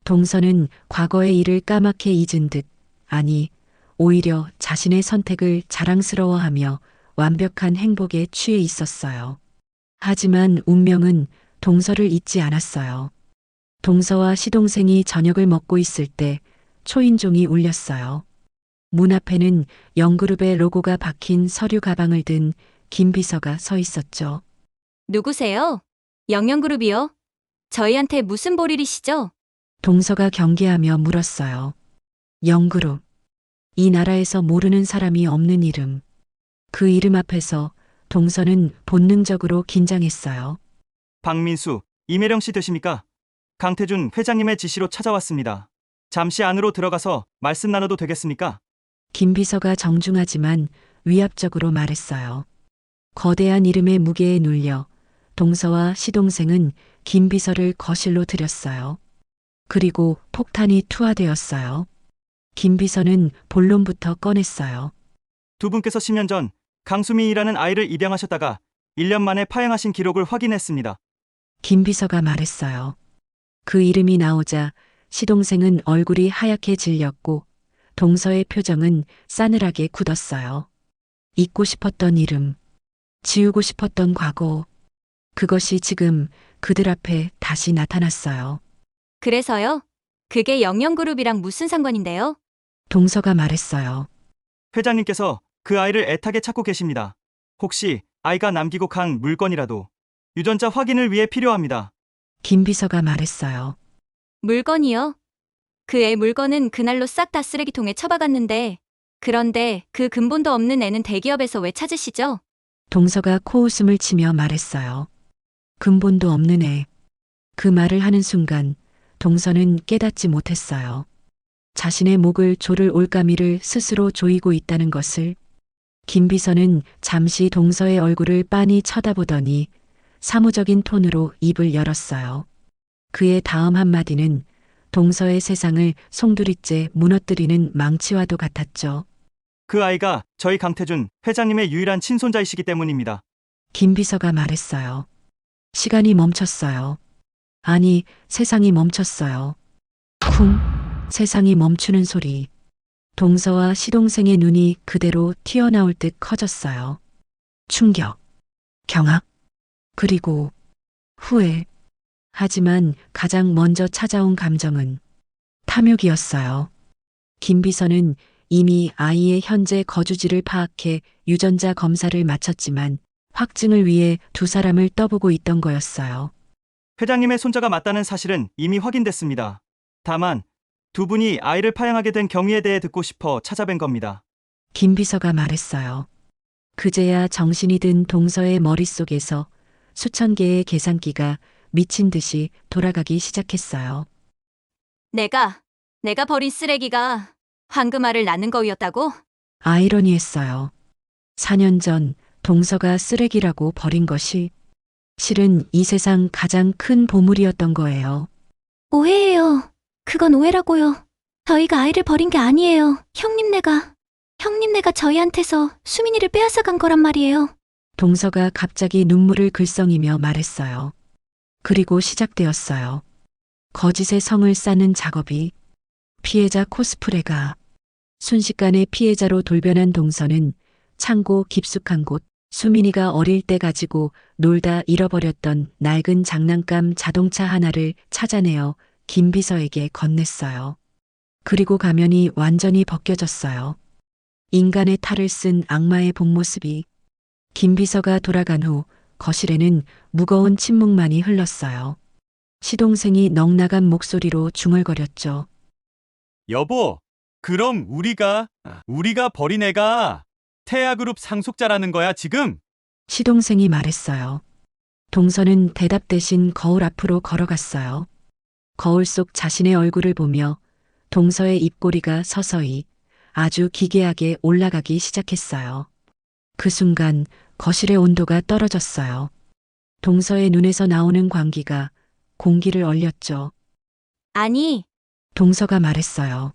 Speaker 2: 동서는 과거의 일을 까맣게 잊은 듯, 아니, 오히려 자신의 선택을 자랑스러워하며 완벽한 행복에 취해 있었어요. 하지만 운명은 동서를 잊지 않았어요. 동서와 시동생이 저녁을 먹고 있을 때 초인종이 울렸어요. 문 앞에는 영그룹의 로고가 박힌 서류 가방을 든 김 비서가 서 있었죠.
Speaker 1: 누구세요? 영영그룹이요? 저희한테 무슨 볼일이시죠?
Speaker 2: 동서가 경계하며 물었어요. 영그룹. 이 나라에서 모르는 사람이 없는 이름. 그 이름 앞에서 동서는 본능적으로 긴장했어요.
Speaker 6: 박민수, 이매령 씨 되십니까? 강태준 회장님의 지시로 찾아왔습니다. 잠시 안으로 들어가서 말씀 나눠도 되겠습니까?
Speaker 2: 김 비서가 정중하지만 위압적으로 말했어요. 거대한 이름의 무게에 눌려 동서와 시동생은 김 비서를 거실로 들였어요. 그리고 폭탄이 투하되었어요. 김 비서는 본론부터 꺼냈어요.
Speaker 6: 두 분께서 10년 전 강수민이라는 아이를 입양하셨다가 1년 만에 파행하신 기록을 확인했습니다.
Speaker 2: 김 비서가 말했어요. 그 이름이 나오자 시동생은 얼굴이 하얗게 질렸고 동서의 표정은 싸늘하게 굳었어요. 잊고 싶었던 이름, 지우고 싶었던 과거, 그것이 지금 그들 앞에 다시 나타났어요.
Speaker 1: 그래서요? 그게 영영그룹이랑 무슨 상관인데요?
Speaker 2: 동서가 말했어요.
Speaker 6: 회장님께서 그 아이를 애타게 찾고 계십니다. 혹시 아이가 남기고 간 물건이라도 유전자 확인을 위해 필요합니다.
Speaker 2: 김 비서가 말했어요.
Speaker 1: 물건이요? 그 애 물건은 그날로 싹 다 쓰레기통에 처박았는데, 그런데 그 근본도 없는 애는 대기업에서 왜 찾으시죠?
Speaker 2: 동서가 코웃음을 치며 말했어요. 근본도 없는 애. 그 말을 하는 순간 동서는 깨닫지 못했어요. 자신의 목을 조를 올가미를 스스로 조이고 있다는 것을. 김 비서는 잠시 동서의 얼굴을 빤히 쳐다보더니 사무적인 톤으로 입을 열었어요. 그의 다음 한마디는 동서의 세상을 송두리째 무너뜨리는 망치와도 같았죠.
Speaker 6: 그 아이가 저희 강태준 회장님의 유일한 친손자이시기 때문입니다.
Speaker 2: 김 비서가 말했어요. 시간이 멈췄어요. 아니, 세상이 멈췄어요. 쿵, 세상이 멈추는 소리. 동서와 시동생의 눈이 그대로 튀어나올 듯 커졌어요. 충격, 경악, 그리고 후회. 하지만 가장 먼저 찾아온 감정은 탐욕이었어요. 김 비서는 이미 아이의 현재 거주지를 파악해 유전자 검사를 마쳤지만 확증을 위해 두 사람을 떠보고 있던 거였어요.
Speaker 6: 회장님의 손자가 맞다는 사실은 이미 확인됐습니다. 다만 두 분이 아이를 파양하게 된 경위에 대해 듣고 싶어 찾아뵌 겁니다.
Speaker 2: 김 비서가 말했어요. 그제야 정신이 든 동서의 머릿속에서 수천 개의 계산기가 미친 듯이 돌아가기 시작했어요.
Speaker 1: 내가 버린 쓰레기가 황금알을 낳는 거였다고?
Speaker 2: 아이러니했어요. 4년 전 동서가 쓰레기라고 버린 것이 실은 이 세상 가장 큰 보물이었던 거예요.
Speaker 1: 오해예요. 그건 오해라고요. 저희가 아이를 버린 게 아니에요. 형님네가 저희한테서 수민이를 빼앗아 간 거란 말이에요.
Speaker 2: 동서가 갑자기 눈물을 글썽이며 말했어요. 그리고 시작되었어요. 거짓의 성을 쌓는 작업이. 피해자 코스프레가. 순식간에 피해자로 돌변한 동서는 창고 깊숙한 곳, 수민이가 어릴 때 가지고 놀다 잃어버렸던 낡은 장난감 자동차 하나를 찾아내어 김 비서에게 건넸어요. 그리고 가면이 완전히 벗겨졌어요. 인간의 탈을 쓴 악마의 본 모습이. 김 비서가 돌아간 후 거실에는 무거운 침묵만이 흘렀어요. 시동생이 넋나간 목소리로 중얼거렸죠.
Speaker 12: 여보, 그럼 우리가 버린 애가 태아그룹 상속자라는 거야, 지금?
Speaker 2: 시동생이 말했어요. 동서는 대답 대신 거울 앞으로 걸어갔어요. 거울 속 자신의 얼굴을 보며 동서의 입꼬리가 서서히 아주 기괴하게 올라가기 시작했어요. 그 순간 거실의 온도가 떨어졌어요. 동서의 눈에서 나오는 광기가 공기를 얼렸죠.
Speaker 1: 아니,
Speaker 2: 동서가 말했어요.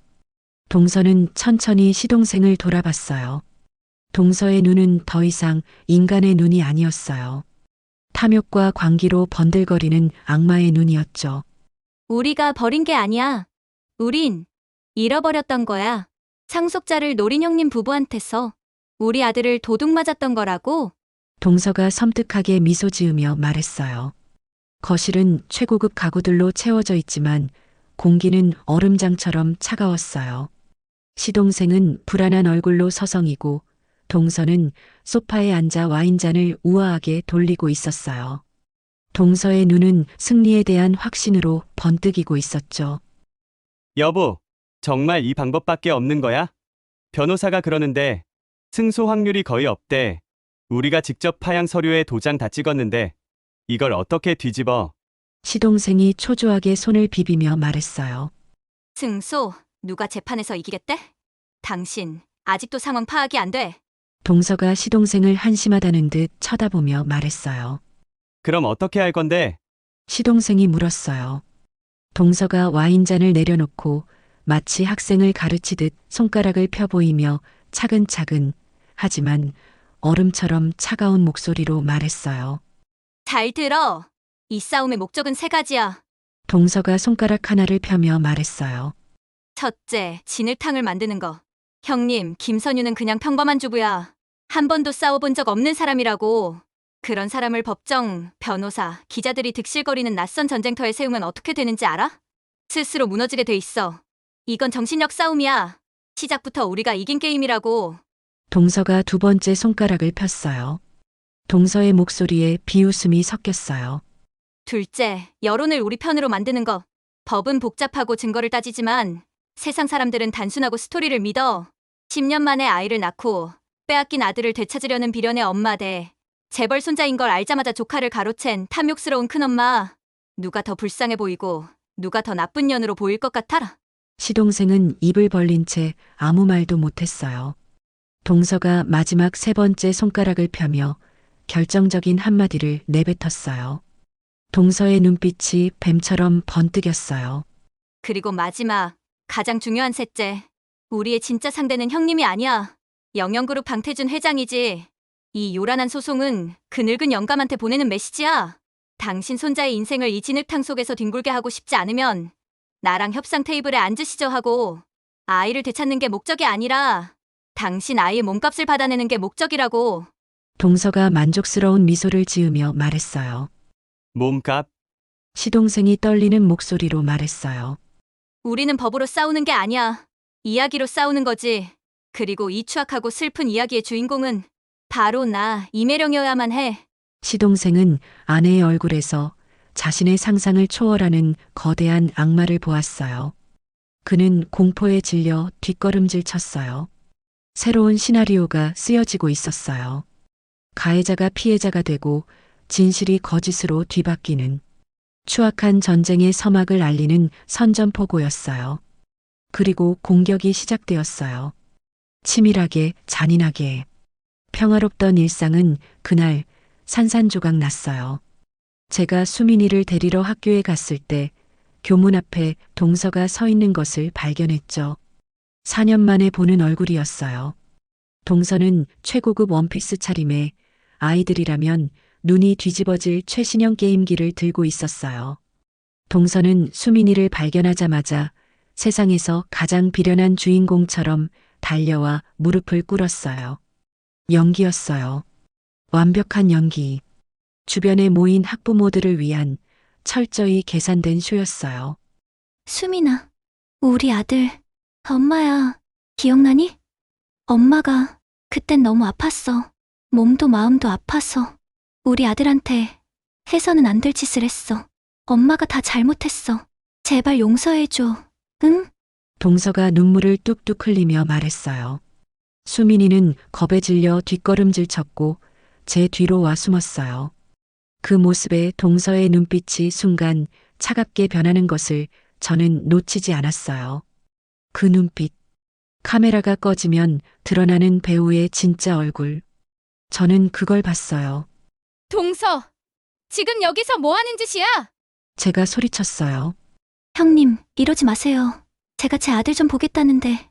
Speaker 2: 동서는 천천히 시동생을 돌아봤어요. 동서의 눈은 더 이상 인간의 눈이 아니었어요. 탐욕과 광기로 번들거리는 악마의 눈이었죠.
Speaker 1: 우리가 버린 게 아니야. 우린 잃어버렸던 거야. 상속자를 노린 형님 부부한테서 우리 아들을 도둑 맞았던 거라고.
Speaker 2: 동서가 섬뜩하게 미소 지으며 말했어요. 거실은 최고급 가구들로 채워져 있지만 공기는 얼음장처럼 차가웠어요. 시동생은 불안한 얼굴로 서성이고 동서는 소파에 앉아 와인잔을 우아하게 돌리고 있었어요. 동서의 눈은 승리에 대한 확신으로 번뜩이고 있었죠.
Speaker 12: 여보, 정말 이 방법밖에 없는 거야? 변호사가 그러는데 승소 확률이 거의 없대. 우리가 직접 파양 서류에 도장 다 찍었는데 이걸 어떻게 뒤집어?
Speaker 2: 시동생이 초조하게 손을 비비며 말했어요.
Speaker 1: 승소, 누가 재판에서 이기겠대? 당신, 아직도 상황 파악이 안 돼.
Speaker 2: 동서가 시동생을 한심하다는 듯 쳐다보며 말했어요.
Speaker 12: 그럼 어떻게 할 건데?
Speaker 2: 시동생이 물었어요. 동서가 와인잔을 내려놓고 마치 학생을 가르치듯 손가락을 펴보이며 차근차근 하지만 얼음처럼 차가운 목소리로 말했어요.
Speaker 1: 잘 들어. 이 싸움의 목적은 세 가지야.
Speaker 2: 동서가 손가락 하나를 펴며 말했어요.
Speaker 1: 첫째, 진흙탕을 만드는 거. 형님, 김선유는 그냥 평범한 주부야. 한 번도 싸워본 적 없는 사람이라고. 그런 사람을 법정, 변호사, 기자들이 득실거리는 낯선 전쟁터에 세우면 어떻게 되는지 알아? 스스로 무너지게 돼 있어. 이건 정신력 싸움이야. 시작부터 우리가 이긴 게임이라고.
Speaker 2: 동서가 두 번째 손가락을 폈어요. 동서의 목소리에 비웃음이 섞였어요.
Speaker 1: 둘째, 여론을 우리 편으로 만드는 거. 법은 복잡하고 증거를 따지지만 세상 사람들은 단순하고 스토리를 믿어. 10년 만에 아이를 낳고 빼앗긴 아들을 되찾으려는 비련의 엄마 대 재벌 손자인 걸 알자마자 조카를 가로챈 탐욕스러운 큰엄마. 누가 더 불쌍해 보이고 누가 더 나쁜 년으로 보일 것 같아?
Speaker 2: 시동생은 입을 벌린 채 아무 말도 못했어요. 동서가 마지막 세 번째 손가락을 펴며 결정적인 한마디를 내뱉었어요. 동서의 눈빛이 뱀처럼 번뜩였어요.
Speaker 1: 그리고 마지막, 가장 중요한 셋째. 우리의 진짜 상대는 형님이 아니야. 영영그룹 방태준 회장이지. 이 요란한 소송은 그 늙은 영감한테 보내는 메시지야. 당신 손자의 인생을 이 진흙탕 속에서 뒹굴게 하고 싶지 않으면 나랑 협상 테이블에 앉으시죠 하고 아이를 되찾는 게 목적이 아니라 당신 아이의 몸값을 받아내는 게 목적이라고.
Speaker 2: 동서가 만족스러운 미소를 지으며 말했어요.
Speaker 12: 몸값?
Speaker 2: 시동생이 떨리는 목소리로 말했어요.
Speaker 1: 우리는 법으로 싸우는 게 아니야. 이야기로 싸우는 거지. 그리고 이 추악하고 슬픈 이야기의 주인공은 바로 나, 이매령이어야만 해.
Speaker 2: 시동생은 아내의 얼굴에서 자신의 상상을 초월하는 거대한 악마를 보았어요. 그는 공포에 질려 뒷걸음질 쳤어요. 새로운 시나리오가 쓰여지고 있었어요. 가해자가 피해자가 되고 진실이 거짓으로 뒤바뀌는 추악한 전쟁의 서막을 알리는 선전포고였어요. 그리고 공격이 시작되었어요. 치밀하게, 잔인하게. 평화롭던 일상은 그날 산산조각 났어요. 제가 수민이를 데리러 학교에 갔을 때 교문 앞에 동서가 서 있는 것을 발견했죠. 4년 만에 보는 얼굴이었어요. 동서는 최고급 원피스 차림에 아이들이라면 눈이 뒤집어질 최신형 게임기를 들고 있었어요. 동서는 수민이를 발견하자마자 세상에서 가장 비련한 주인공처럼 달려와 무릎을 꿇었어요. 연기였어요. 완벽한 연기. 주변에 모인 학부모들을 위한 철저히 계산된 쇼였어요.
Speaker 1: 수민아, 우리 아들. 엄마야, 기억나니? 엄마가 그땐 너무 아팠어. 몸도 마음도 아파서 우리 아들한테 해서는 안 될 짓을 했어. 엄마가 다 잘못했어. 제발 용서해줘. 응?
Speaker 2: 동서가 눈물을 뚝뚝 흘리며 말했어요. 수민이는 겁에 질려 뒷걸음질 쳤고 제 뒤로 와 숨었어요. 그 모습에 동서의 눈빛이 순간 차갑게 변하는 것을 저는 놓치지 않았어요. 그 눈빛. 카메라가 꺼지면 드러나는 배우의 진짜 얼굴. 저는 그걸 봤어요.
Speaker 5: 동서! 지금 여기서 뭐 하는 짓이야?
Speaker 2: 제가 소리쳤어요.
Speaker 1: 형님, 이러지 마세요. 제가 제 아들 좀 보겠다는데.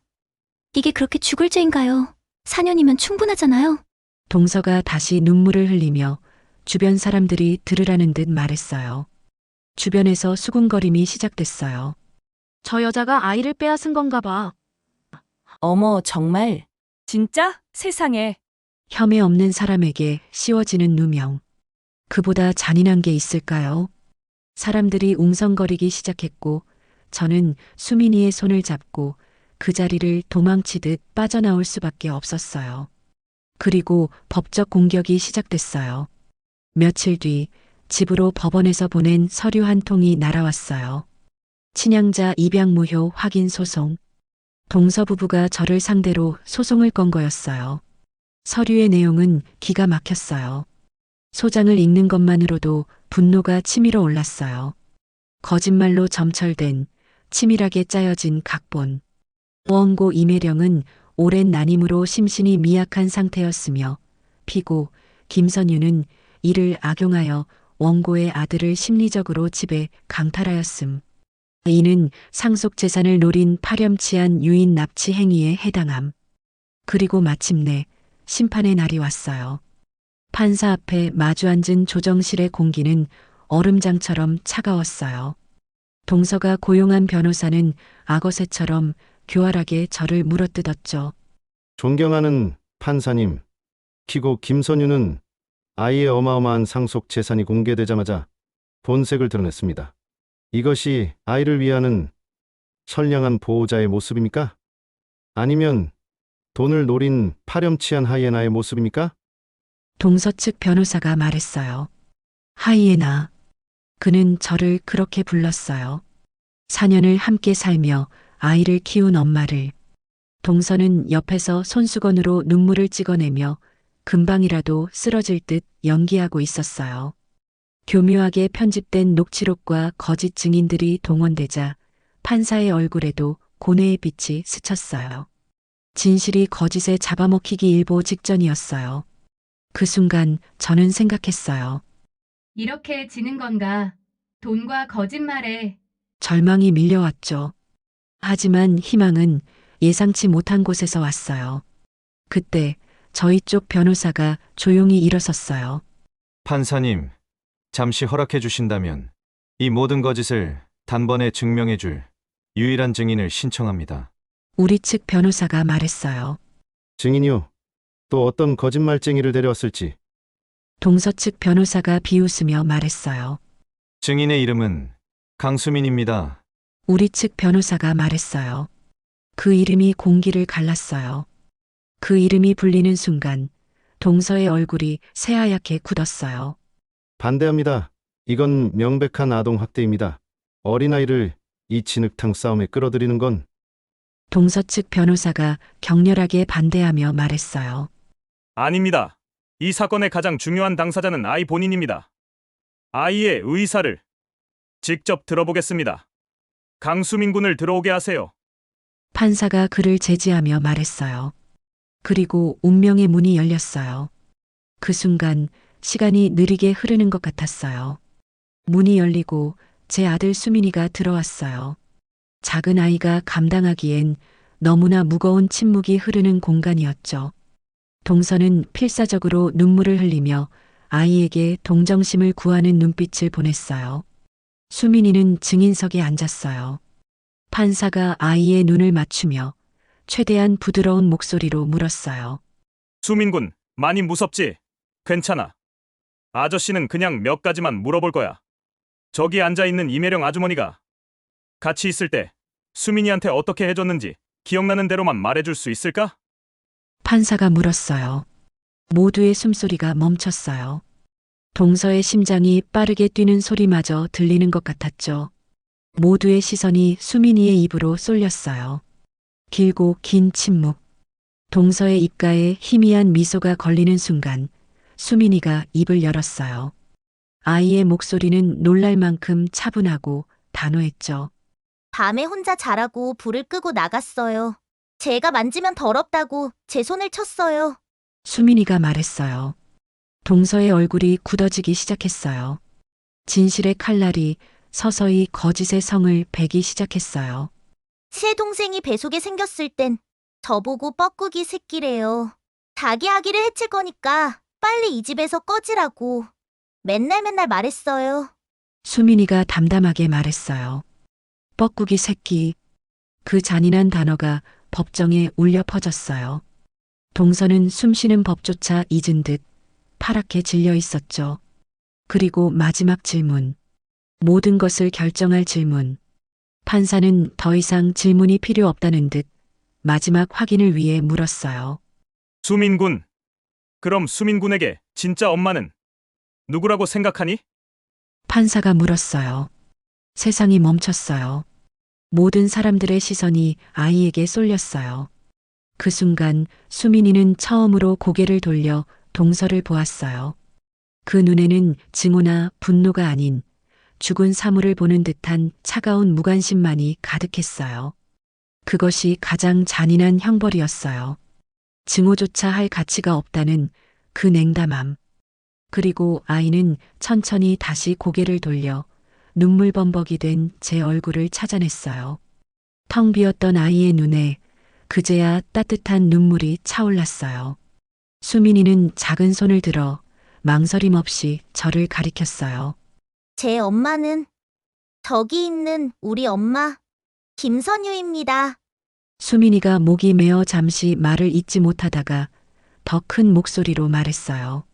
Speaker 1: 이게 그렇게 죽을 죄인가요? 4년이면 충분하잖아요.
Speaker 2: 동서가 다시 눈물을 흘리며 주변 사람들이 들으라는 듯 말했어요. 주변에서 수군거림이 시작됐어요.
Speaker 7: 저 여자가 아이를 빼앗은 건가 봐.
Speaker 13: 어머, 정말? 진짜? 세상에.
Speaker 2: 혐의 없는 사람에게 씌워지는 누명. 그보다 잔인한 게 있을까요? 사람들이 웅성거리기 시작했고 저는 수민이의 손을 잡고 그 자리를 도망치듯 빠져나올 수밖에 없었어요. 그리고 법적 공격이 시작됐어요. 며칠 뒤 집으로 법원에서 보낸 서류 한 통이 날아왔어요. 친양자 입양 무효 확인 소송. 동서 부부가 저를 상대로 소송을 건 거였어요. 서류의 내용은 기가 막혔어요. 소장을 읽는 것만으로도 분노가 치밀어 올랐어요. 거짓말로 점철된 치밀하게 짜여진 각본. 원고 이매령은 오랜 난임으로 심신이 미약한 상태였으며 피고 김선유는 이를 악용하여 원고의 아들을 심리적으로 집에 강탈하였음. 이는 상속 재산을 노린 파렴치한 유인 납치 행위에 해당함. 그리고 마침내 심판의 날이 왔어요. 판사 앞에 마주 앉은 조정실의 공기는 얼음장처럼 차가웠어요. 동서가 고용한 변호사는 악어새처럼 교활하게 저를 물어뜯었죠.
Speaker 14: 존경하는 판사님, 키고 김선유는 아이의 어마어마한 상속 재산이 공개되자마자 본색을 드러냈습니다. 이것이 아이를 위하는 선량한 보호자의 모습입니까? 아니면 돈을 노린 파렴치한 하이에나의 모습입니까?
Speaker 2: 동서 측 변호사가 말했어요. 하이에나. 그는 저를 그렇게 불렀어요. 4년을 함께 살며 아이를 키운 엄마를. 동서는 옆에서 손수건으로 눈물을 찍어내며 금방이라도 쓰러질 듯 연기하고 있었어요. 교묘하게 편집된 녹취록과 거짓 증인들이 동원되자 판사의 얼굴에도 고뇌의 빛이 스쳤어요. 진실이 거짓에 잡아먹히기 일보 직전이었어요. 그 순간 저는 생각했어요.
Speaker 5: 이렇게 지는 건가? 돈과 거짓말에.
Speaker 2: 절망이 밀려왔죠. 하지만 희망은 예상치 못한 곳에서 왔어요. 그때 저희 쪽 변호사가 조용히 일어섰어요.
Speaker 15: 판사님, 잠시 허락해 주신다면 이 모든 거짓을 단번에 증명해 줄 유일한 증인을 신청합니다.
Speaker 2: 우리 측 변호사가 말했어요.
Speaker 14: 증인이요. 또 어떤 거짓말쟁이를 데려왔을지.
Speaker 2: 동서 측 변호사가 비웃으며 말했어요.
Speaker 15: 증인의 이름은 강수민입니다.
Speaker 2: 우리 측 변호사가 말했어요. 그 이름이 공기를 갈랐어요. 그 이름이 불리는 순간 동서의 얼굴이 새하얗게 굳었어요.
Speaker 14: 반대합니다. 이건 명백한 아동학대입니다. 어린아이를 이 진흙탕 싸움에 끌어들이는 건.
Speaker 2: 동서 측 변호사가 격렬하게 반대하며 말했어요.
Speaker 9: 아닙니다. 이 사건의 가장 중요한 당사자는 아이 본인입니다. 아이의 의사를 직접 들어보겠습니다. 강수민 군을 들어오게 하세요.
Speaker 2: 판사가 그를 제지하며 말했어요. 그리고 운명의 문이 열렸어요. 그 순간 시간이 느리게 흐르는 것 같았어요. 문이 열리고 제 아들 수민이가 들어왔어요. 작은 아이가 감당하기엔 너무나 무거운 침묵이 흐르는 공간이었죠. 동서는 필사적으로 눈물을 흘리며 아이에게 동정심을 구하는 눈빛을 보냈어요. 수민이는 증인석에 앉았어요. 판사가 아이의 눈을 맞추며 최대한 부드러운 목소리로 물었어요.
Speaker 9: 수민 군, 많이 무섭지? 괜찮아. 아저씨는 그냥 몇 가지만 물어볼 거야. 저기 앉아있는 이매령 아주머니가 같이 있을 때 수민이한테 어떻게 해줬는지 기억나는 대로만 말해줄 수 있을까?
Speaker 2: 판사가 물었어요. 모두의 숨소리가 멈췄어요. 동서의 심장이 빠르게 뛰는 소리마저 들리는 것 같았죠. 모두의 시선이 수민이의 입으로 쏠렸어요. 길고 긴 침묵. 동서의 입가에 희미한 미소가 걸리는 순간 수민이가 입을 열었어요. 아이의 목소리는 놀랄 만큼 차분하고 단호했죠.
Speaker 8: 밤에 혼자 자라고 불을 끄고 나갔어요. 제가 만지면 더럽다고 제 손을 쳤어요.
Speaker 2: 수민이가 말했어요. 동서의 얼굴이 굳어지기 시작했어요. 진실의 칼날이 서서히 거짓의 성을 베기 시작했어요.
Speaker 8: 새 동생이 배 속에 생겼을 땐 저보고 뻐꾸기 새끼래요. 자기 아기를 해칠 거니까 빨리 이 집에서 꺼지라고 맨날 말했어요.
Speaker 2: 수민이가 담담하게 말했어요. 뻐꾸기 새끼. 그 잔인한 단어가 법정에 울려 퍼졌어요. 동서는 숨쉬는 법조차 잊은 듯 파랗게 질려 있었죠. 그리고 마지막 질문. 모든 것을 결정할 질문. 판사는 더 이상 질문이 필요 없다는 듯 마지막 확인을 위해 물었어요.
Speaker 9: 수민군. 그럼 수민군에게 진짜 엄마는 누구라고 생각하니?
Speaker 2: 판사가 물었어요. 세상이 멈췄어요. 모든 사람들의 시선이 아이에게 쏠렸어요. 그 순간 수민이는 처음으로 고개를 돌려 동서를 보았어요. 그 눈에는 증오나 분노가 아닌 죽은 사물을 보는 듯한 차가운 무관심만이 가득했어요. 그것이 가장 잔인한 형벌이었어요. 증오조차 할 가치가 없다는 그 냉담함. 그리고 아이는 천천히 다시 고개를 돌려 눈물범벅이 된 제 얼굴을 찾아냈어요. 텅 비었던 아이의 눈에 그제야 따뜻한 눈물이 차올랐어요. 수민이는 작은 손을 들어 망설임 없이 저를 가리켰어요.
Speaker 8: 제 엄마는 저기 있는 우리 엄마 김선유입니다.
Speaker 2: 수민이가 목이 메어 잠시 말을 잇지 못하다가 더 큰 목소리로 말했어요.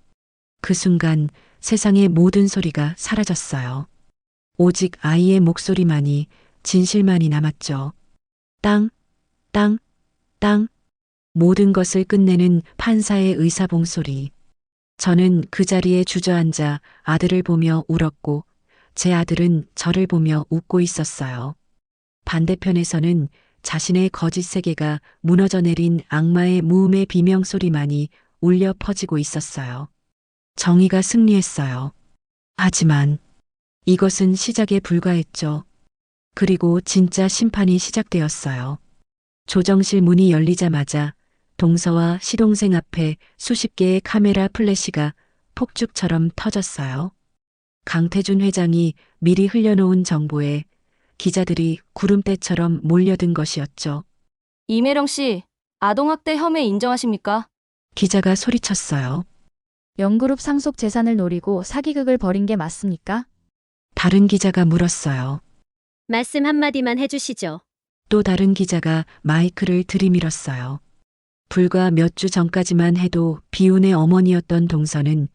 Speaker 2: 그 순간 세상의 모든 소리가 사라졌어요. 오직 아이의 목소리만이, 진실만이 남았죠. 땅, 땅, 땅. 모든 것을 끝내는 판사의 의사봉소리. 저는 그 자리에 주저앉아 아들을 보며 울었고 제 아들은 저를 보며 웃고 있었어요. 반대편에서는 자신의 거짓 세계가 무너져 내린 악마의 무음의 비명소리만이 울려 퍼지고 있었어요. 정의가 승리했어요. 하지만 이것은 시작에 불과했죠. 그리고 진짜 심판이 시작되었어요. 조정실 문이 열리자마자 동서와 시동생 앞에 수십 개의 카메라 플래시가 폭죽처럼 터졌어요. 강태준 회장이 미리 흘려놓은 정보에 기자들이 구름대처럼 몰려든 것이었죠.
Speaker 13: 이매령 씨, 아동학대 혐의 인정하십니까?
Speaker 2: 기자가 소리쳤어요.
Speaker 7: 영그룹 상속 재산을 노리고 사기극을 벌인 게 맞습니까?
Speaker 2: 다른 기자가 물었어요.
Speaker 16: 말씀 한마디만 해주시죠.
Speaker 2: 또 다른 기자가 마이크를 들이밀었어요. 불과 몇 주 전까지만 해도 비운의 어머니였던 동서는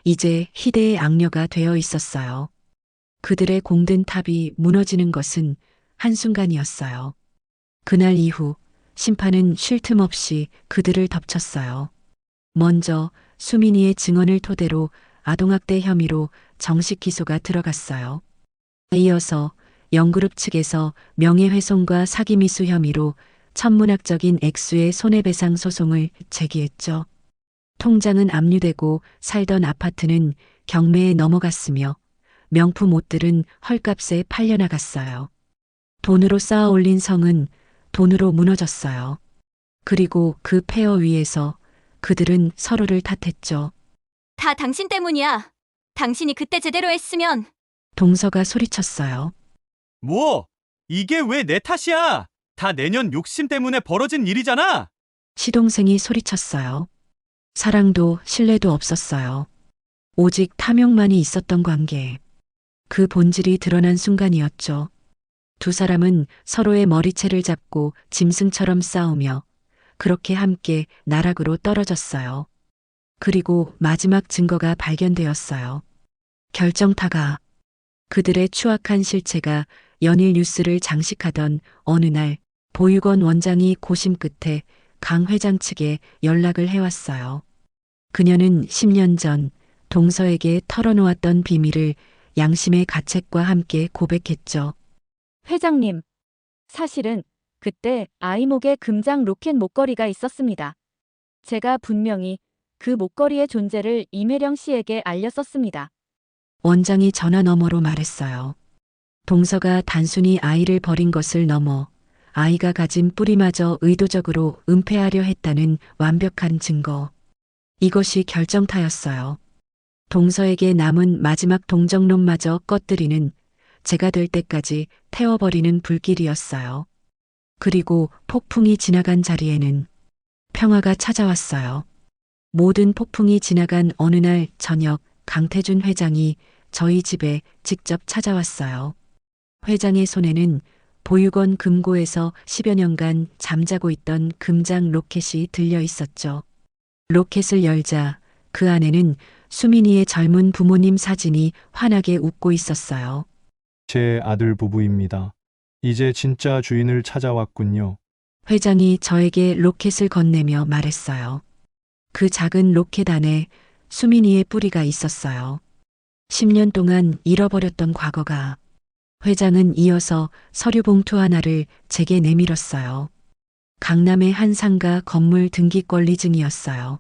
Speaker 2: 이제 희대의 악녀가 되어 있었어요. 그들의 공든 탑이 무너지는 것은 한순간이었어요. 그날 이후 심판은 쉴 틈 없이 그들을 덮쳤어요. 먼저 수민이의 증언을 토대로 아동학대 혐의로 정식 기소가 들어갔어요. 이어서 영그룹 측에서 명예훼손과 사기미수 혐의로 천문학적인 액수의 손해배상 소송을 제기했죠. 통장은 압류되고 살던 아파트는 경매에 넘어갔으며 명품 옷들은 헐값에 팔려나갔어요. 돈으로 쌓아 올린 성은 돈으로 무너졌어요. 그리고 그 폐허 위에서 그들은 서로를 탓했죠.
Speaker 1: 다 당신 때문이야. 당신이 그때 제대로 했으면.
Speaker 2: 동서가 소리쳤어요.
Speaker 12: 뭐? 이게 왜 내 탓이야? 다 내년 욕심 때문에 벌어진 일이잖아.
Speaker 2: 시동생이 소리쳤어요. 사랑도 신뢰도 없었어요. 오직 탐욕만이 있었던 관계. 그 본질이 드러난 순간이었죠. 두 사람은 서로의 머리채를 잡고 짐승처럼 싸우며 그렇게 함께 나락으로 떨어졌어요. 그리고 마지막 증거가 발견되었어요. 결정타가. 그들의 추악한 실체가 연일 뉴스를 장식하던 어느 날 보육원 원장이 고심 끝에 강 회장 측에 연락을 해왔어요. 그녀는 10년 전 동서에게 털어놓았던 비밀을 양심의 가책과 함께 고백했죠.
Speaker 7: 회장님, 사실은 그때 아이 목에 금장 로켓 목걸이가 있었습니다. 제가 분명히 그 목걸이의 존재를 이매령 씨에게 알렸었습니다.
Speaker 2: 원장이 전화 너머로 말했어요. 동서가 단순히 아이를 버린 것을 넘어 아이가 가진 뿌리마저 의도적으로 은폐하려 했다는 완벽한 증거. 이것이 결정타였어요. 동서에게 남은 마지막 동정론마저 꺼뜨리는 제가 될 때까지 태워버리는 불길이었어요. 그리고 폭풍이 지나간 자리에는 평화가 찾아왔어요. 모든 폭풍이 지나간 어느 날 저녁 강태준 회장이 저희 집에 직접 찾아왔어요. 회장의 손에는 보육원 금고에서 10여 년간 잠자고 있던 금장 로켓이 들려 있었죠. 로켓을 열자 그 안에는 수민이의 젊은 부모님 사진이 환하게 웃고 있었어요.
Speaker 11: 제 아들 부부입니다. 이제 진짜 주인을 찾아왔군요.
Speaker 2: 회장이 저에게 로켓을 건네며 말했어요. 그 작은 로켓 안에 수민이의 뿌리가 있었어요. 10년 동안 잃어버렸던 과거가. 회장은 이어서 서류 봉투 하나를 제게 내밀었어요. 강남의 한 상가 건물 등기 권리증이었어요.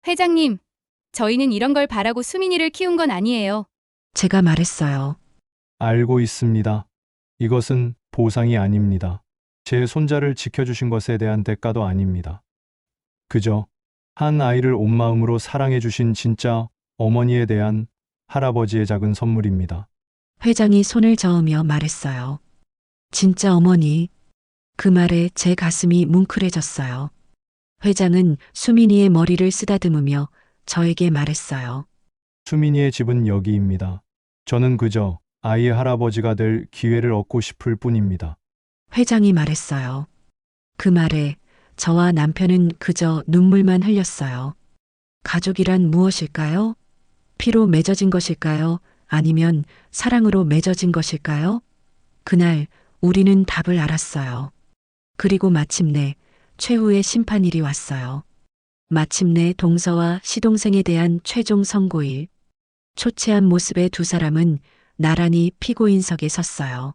Speaker 5: 회장님, 저희는 이런 걸 바라고 수민이를 키운 건 아니에요.
Speaker 2: 제가 말했어요.
Speaker 11: 알고 있습니다. 이것은 보상이 아닙니다. 제 손자를 지켜주신 것에 대한 대가도 아닙니다. 그저 한 아이를 온 마음으로 사랑해주신 진짜 어머니에 대한 할아버지의 작은 선물입니다.
Speaker 2: 회장이 손을 저으며 말했어요. 진짜 어머니. 그 말에 제 가슴이 뭉클해졌어요. 회장은 수민이의 머리를 쓰다듬으며 저에게 말했어요.
Speaker 11: 수민이의 집은 여기입니다. 저는 그저 아이의 할아버지가 될 기회를 얻고 싶을 뿐입니다.
Speaker 2: 회장이 말했어요. 그 말에 저와 남편은 그저 눈물만 흘렸어요. 가족이란 무엇일까요? 피로 맺어진 것일까요? 아니면 사랑으로 맺어진 것일까요? 그날 우리는 답을 알았어요. 그리고 마침내 최후의 심판일이 왔어요. 마침내 동서와 시동생에 대한 최종 선고일. 초췌한 모습의 두 사람은 나란히 피고인석에 섰어요.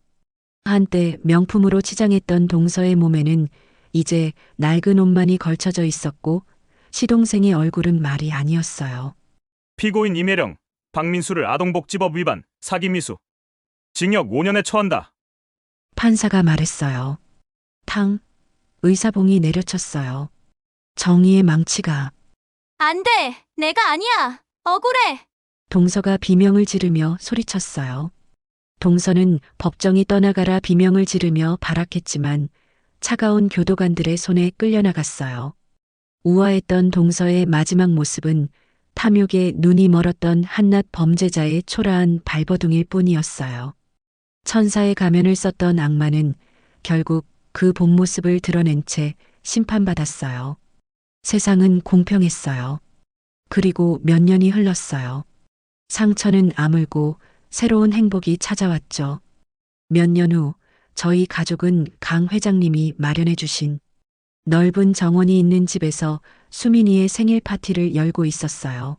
Speaker 2: 한때 명품으로 치장했던 동서의 몸에는 이제 낡은 옷만이 걸쳐져 있었고 시동생의 얼굴은 말이 아니었어요.
Speaker 9: 피고인 이매령, 박민수를 아동복지법 위반, 사기미수. 징역 5년에 처한다.
Speaker 2: 판사가 말했어요. 탕. 의사봉이 내려쳤어요. 정의의 망치가.
Speaker 1: 안 돼! 내가 아니야! 억울해!
Speaker 2: 동서가 비명을 지르며 소리쳤어요. 동서는 법정이 떠나가라 비명을 지르며 발악했지만 차가운 교도관들의 손에 끌려나갔어요. 우아했던 동서의 마지막 모습은 탐욕에 눈이 멀었던 한낱 범죄자의 초라한 발버둥일 뿐이었어요. 천사의 가면을 썼던 악마는 결국 그 본 모습을 드러낸 채 심판받았어요. 세상은 공평했어요. 그리고 몇 년이 흘렀어요. 상처는 아물고 새로운 행복이 찾아왔죠. 몇 년 후 저희 가족은 강 회장님이 마련해 주신 넓은 정원이 있는 집에서 수민이의 생일 파티를 열고 있었어요.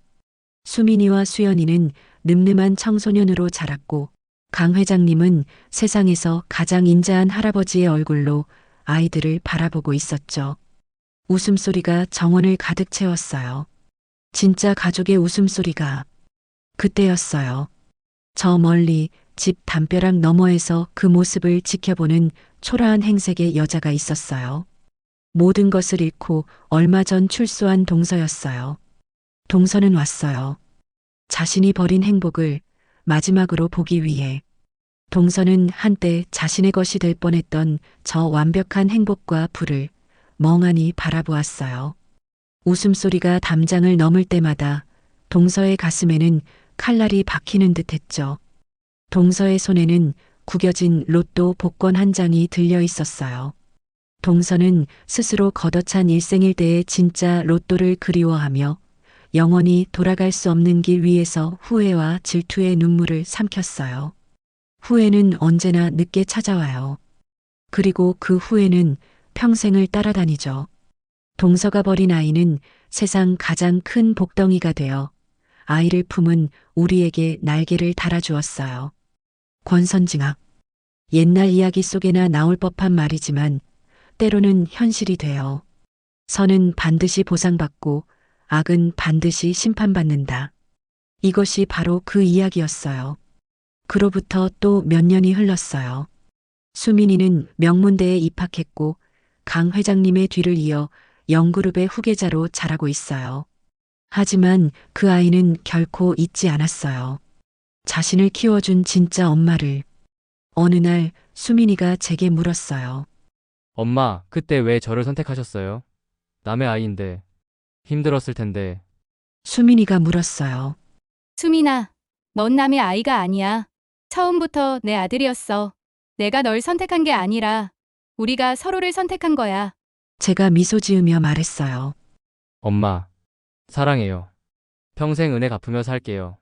Speaker 2: 수민이와 수연이는 늠름한 청소년으로 자랐고 강 회장님은 세상에서 가장 인자한 할아버지의 얼굴로 아이들을 바라보고 있었죠. 웃음소리가 정원을 가득 채웠어요. 진짜 가족의 웃음소리가. 그때였어요. 저 멀리 집 담벼락 너머에서 그 모습을 지켜보는 초라한 행색의 여자가 있었어요. 모든 것을 잃고 얼마 전 출소한 동서였어요. 동서는 왔어요. 자신이 버린 행복을 마지막으로 보기 위해. 동서는 한때 자신의 것이 될 뻔했던 저 완벽한 행복과 불을 멍하니 바라보았어요. 웃음소리가 담장을 넘을 때마다 동서의 가슴에는 칼날이 박히는 듯 했죠. 동서의 손에는 구겨진 로또 복권 한 장이 들려 있었어요. 동서는 스스로 걷어찬 일생일대의 진짜 로또를 그리워하며 영원히 돌아갈 수 없는 길 위에서 후회와 질투의 눈물을 삼켰어요. 후회는 언제나 늦게 찾아와요. 그리고 그 후회는 평생을 따라다니죠. 동서가 버린 아이는 세상 가장 큰 복덩이가 되어 아이를 품은 우리에게 날개를 달아주었어요. 권선징악. 옛날 이야기 속에나 나올 법한 말이지만 때로는 현실이 돼요. 선은 반드시 보상받고 악은 반드시 심판받는다. 이것이 바로 그 이야기였어요. 그로부터 또 몇 년이 흘렀어요. 수민이는 명문대에 입학했고 강 회장님의 뒤를 이어 영그룹의 후계자로 자라고 있어요. 하지만 그 아이는 결코 잊지 않았어요. 자신을 키워준 진짜 엄마를. 어느 날 수민이가 제게 물었어요.
Speaker 17: 엄마, 그때 왜 저를 선택하셨어요? 남의 아이인데. 힘들었을 텐데.
Speaker 2: 수민이가 물었어요.
Speaker 5: 수민아, 넌 남의 아이가 아니야. 처음부터 내 아들이었어. 내가 널 선택한 게 아니라 우리가 서로를 선택한 거야.
Speaker 2: 제가 미소 지으며 말했어요.
Speaker 17: 엄마, 사랑해요. 평생 은혜 갚으며 살게요.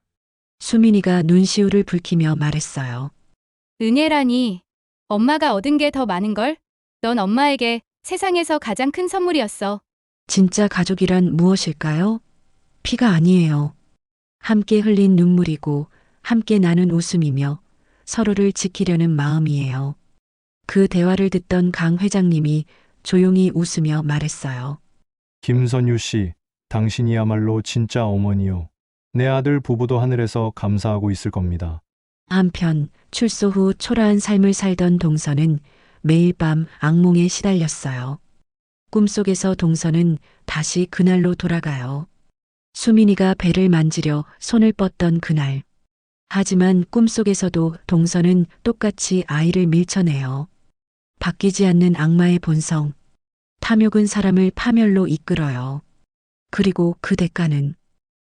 Speaker 2: 수민이가 눈시울을 붉히며 말했어요.
Speaker 5: 은혜라니. 엄마가 얻은 게 더 많은걸? 넌 엄마에게 세상에서 가장 큰 선물이었어.
Speaker 2: 진짜 가족이란 무엇일까요? 피가 아니에요. 함께 흘린 눈물이고 함께 나눈 웃음이며 서로를 지키려는 마음이에요. 그 대화를 듣던 강 회장님이 조용히 웃으며 말했어요.
Speaker 11: 김선유 씨, 당신이야말로 진짜 어머니요. 내 아들 부부도 하늘에서 감사하고 있을 겁니다.
Speaker 2: 한편 출소 후 초라한 삶을 살던 동서는 매일 밤 악몽에 시달렸어요. 꿈속에서 동서는 다시 그날로 돌아가요. 수민이가 배를 만지려 손을 뻗던 그날. 하지만 꿈속에서도 동서는 똑같이 아이를 밀쳐내요. 바뀌지 않는 악마의 본성. 탐욕은 사람을 파멸로 이끌어요. 그리고 그 대가는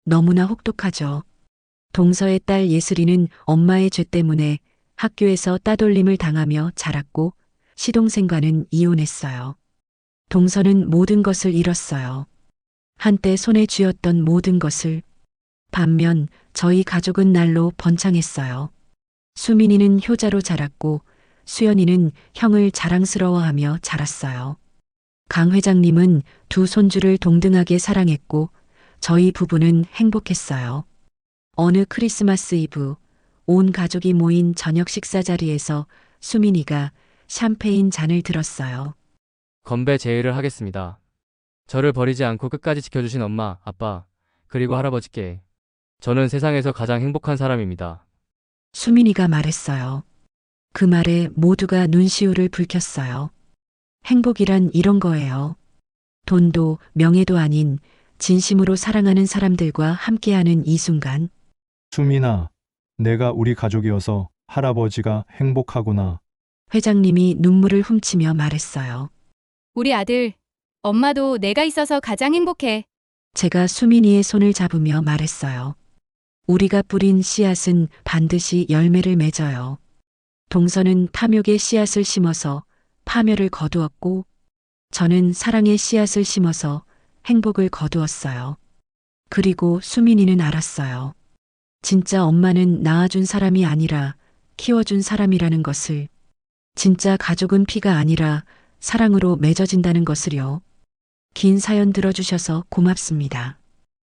Speaker 2: 너무나 혹독하죠. 동서의 딸 예슬이는 엄마의 죄 때문에 학교에서 따돌림을 당하며 자랐고 시동생과는 이혼했어요. 동서는 모든 것을 잃었어요. 한때 손에 쥐었던 모든 것을. 반면 저희 가족은 날로 번창했어요. 수민이는 효자로 자랐고 수연이는 형을 자랑스러워하며 자랐어요. 강 회장님은 두 손주를 동등하게 사랑했고 저희 부부는 행복했어요. 어느 크리스마스 이브 온 가족이 모인 저녁 식사 자리에서 수민이가 샴페인 잔을 들었어요.
Speaker 17: 건배 제의를 하겠습니다. 저를 버리지 않고 끝까지 지켜주신 엄마, 아빠, 그리고 할아버지께. 저는 세상에서 가장 행복한 사람입니다.
Speaker 2: 수민이가 말했어요. 그 말에 모두가 눈시울을 붉혔어요. 행복이란 이런 거예요. 돈도 명예도 아닌 진심으로 사랑하는 사람들과 함께하는 이 순간.
Speaker 11: 수민아, 내가 우리 가족이어서 할아버지가 행복하구나.
Speaker 2: 회장님이 눈물을 훔치며 말했어요.
Speaker 5: 우리 아들, 엄마도 내가 있어서 가장 행복해.
Speaker 2: 제가 수민이의 손을 잡으며 말했어요. 우리가 뿌린 씨앗은 반드시 열매를 맺어요. 동서는 탐욕의 씨앗을 심어서 파멸을 거두었고 저는 사랑의 씨앗을 심어서 행복을 거두었어요. 그리고 수민이는 알았어요. 진짜 엄마는 낳아준 사람이 아니라 키워준 사람이라는 것을. 진짜 가족은 피가 아니라 사랑으로 맺어진다는 것을요. 긴 사연 들어주셔서 고맙습니다.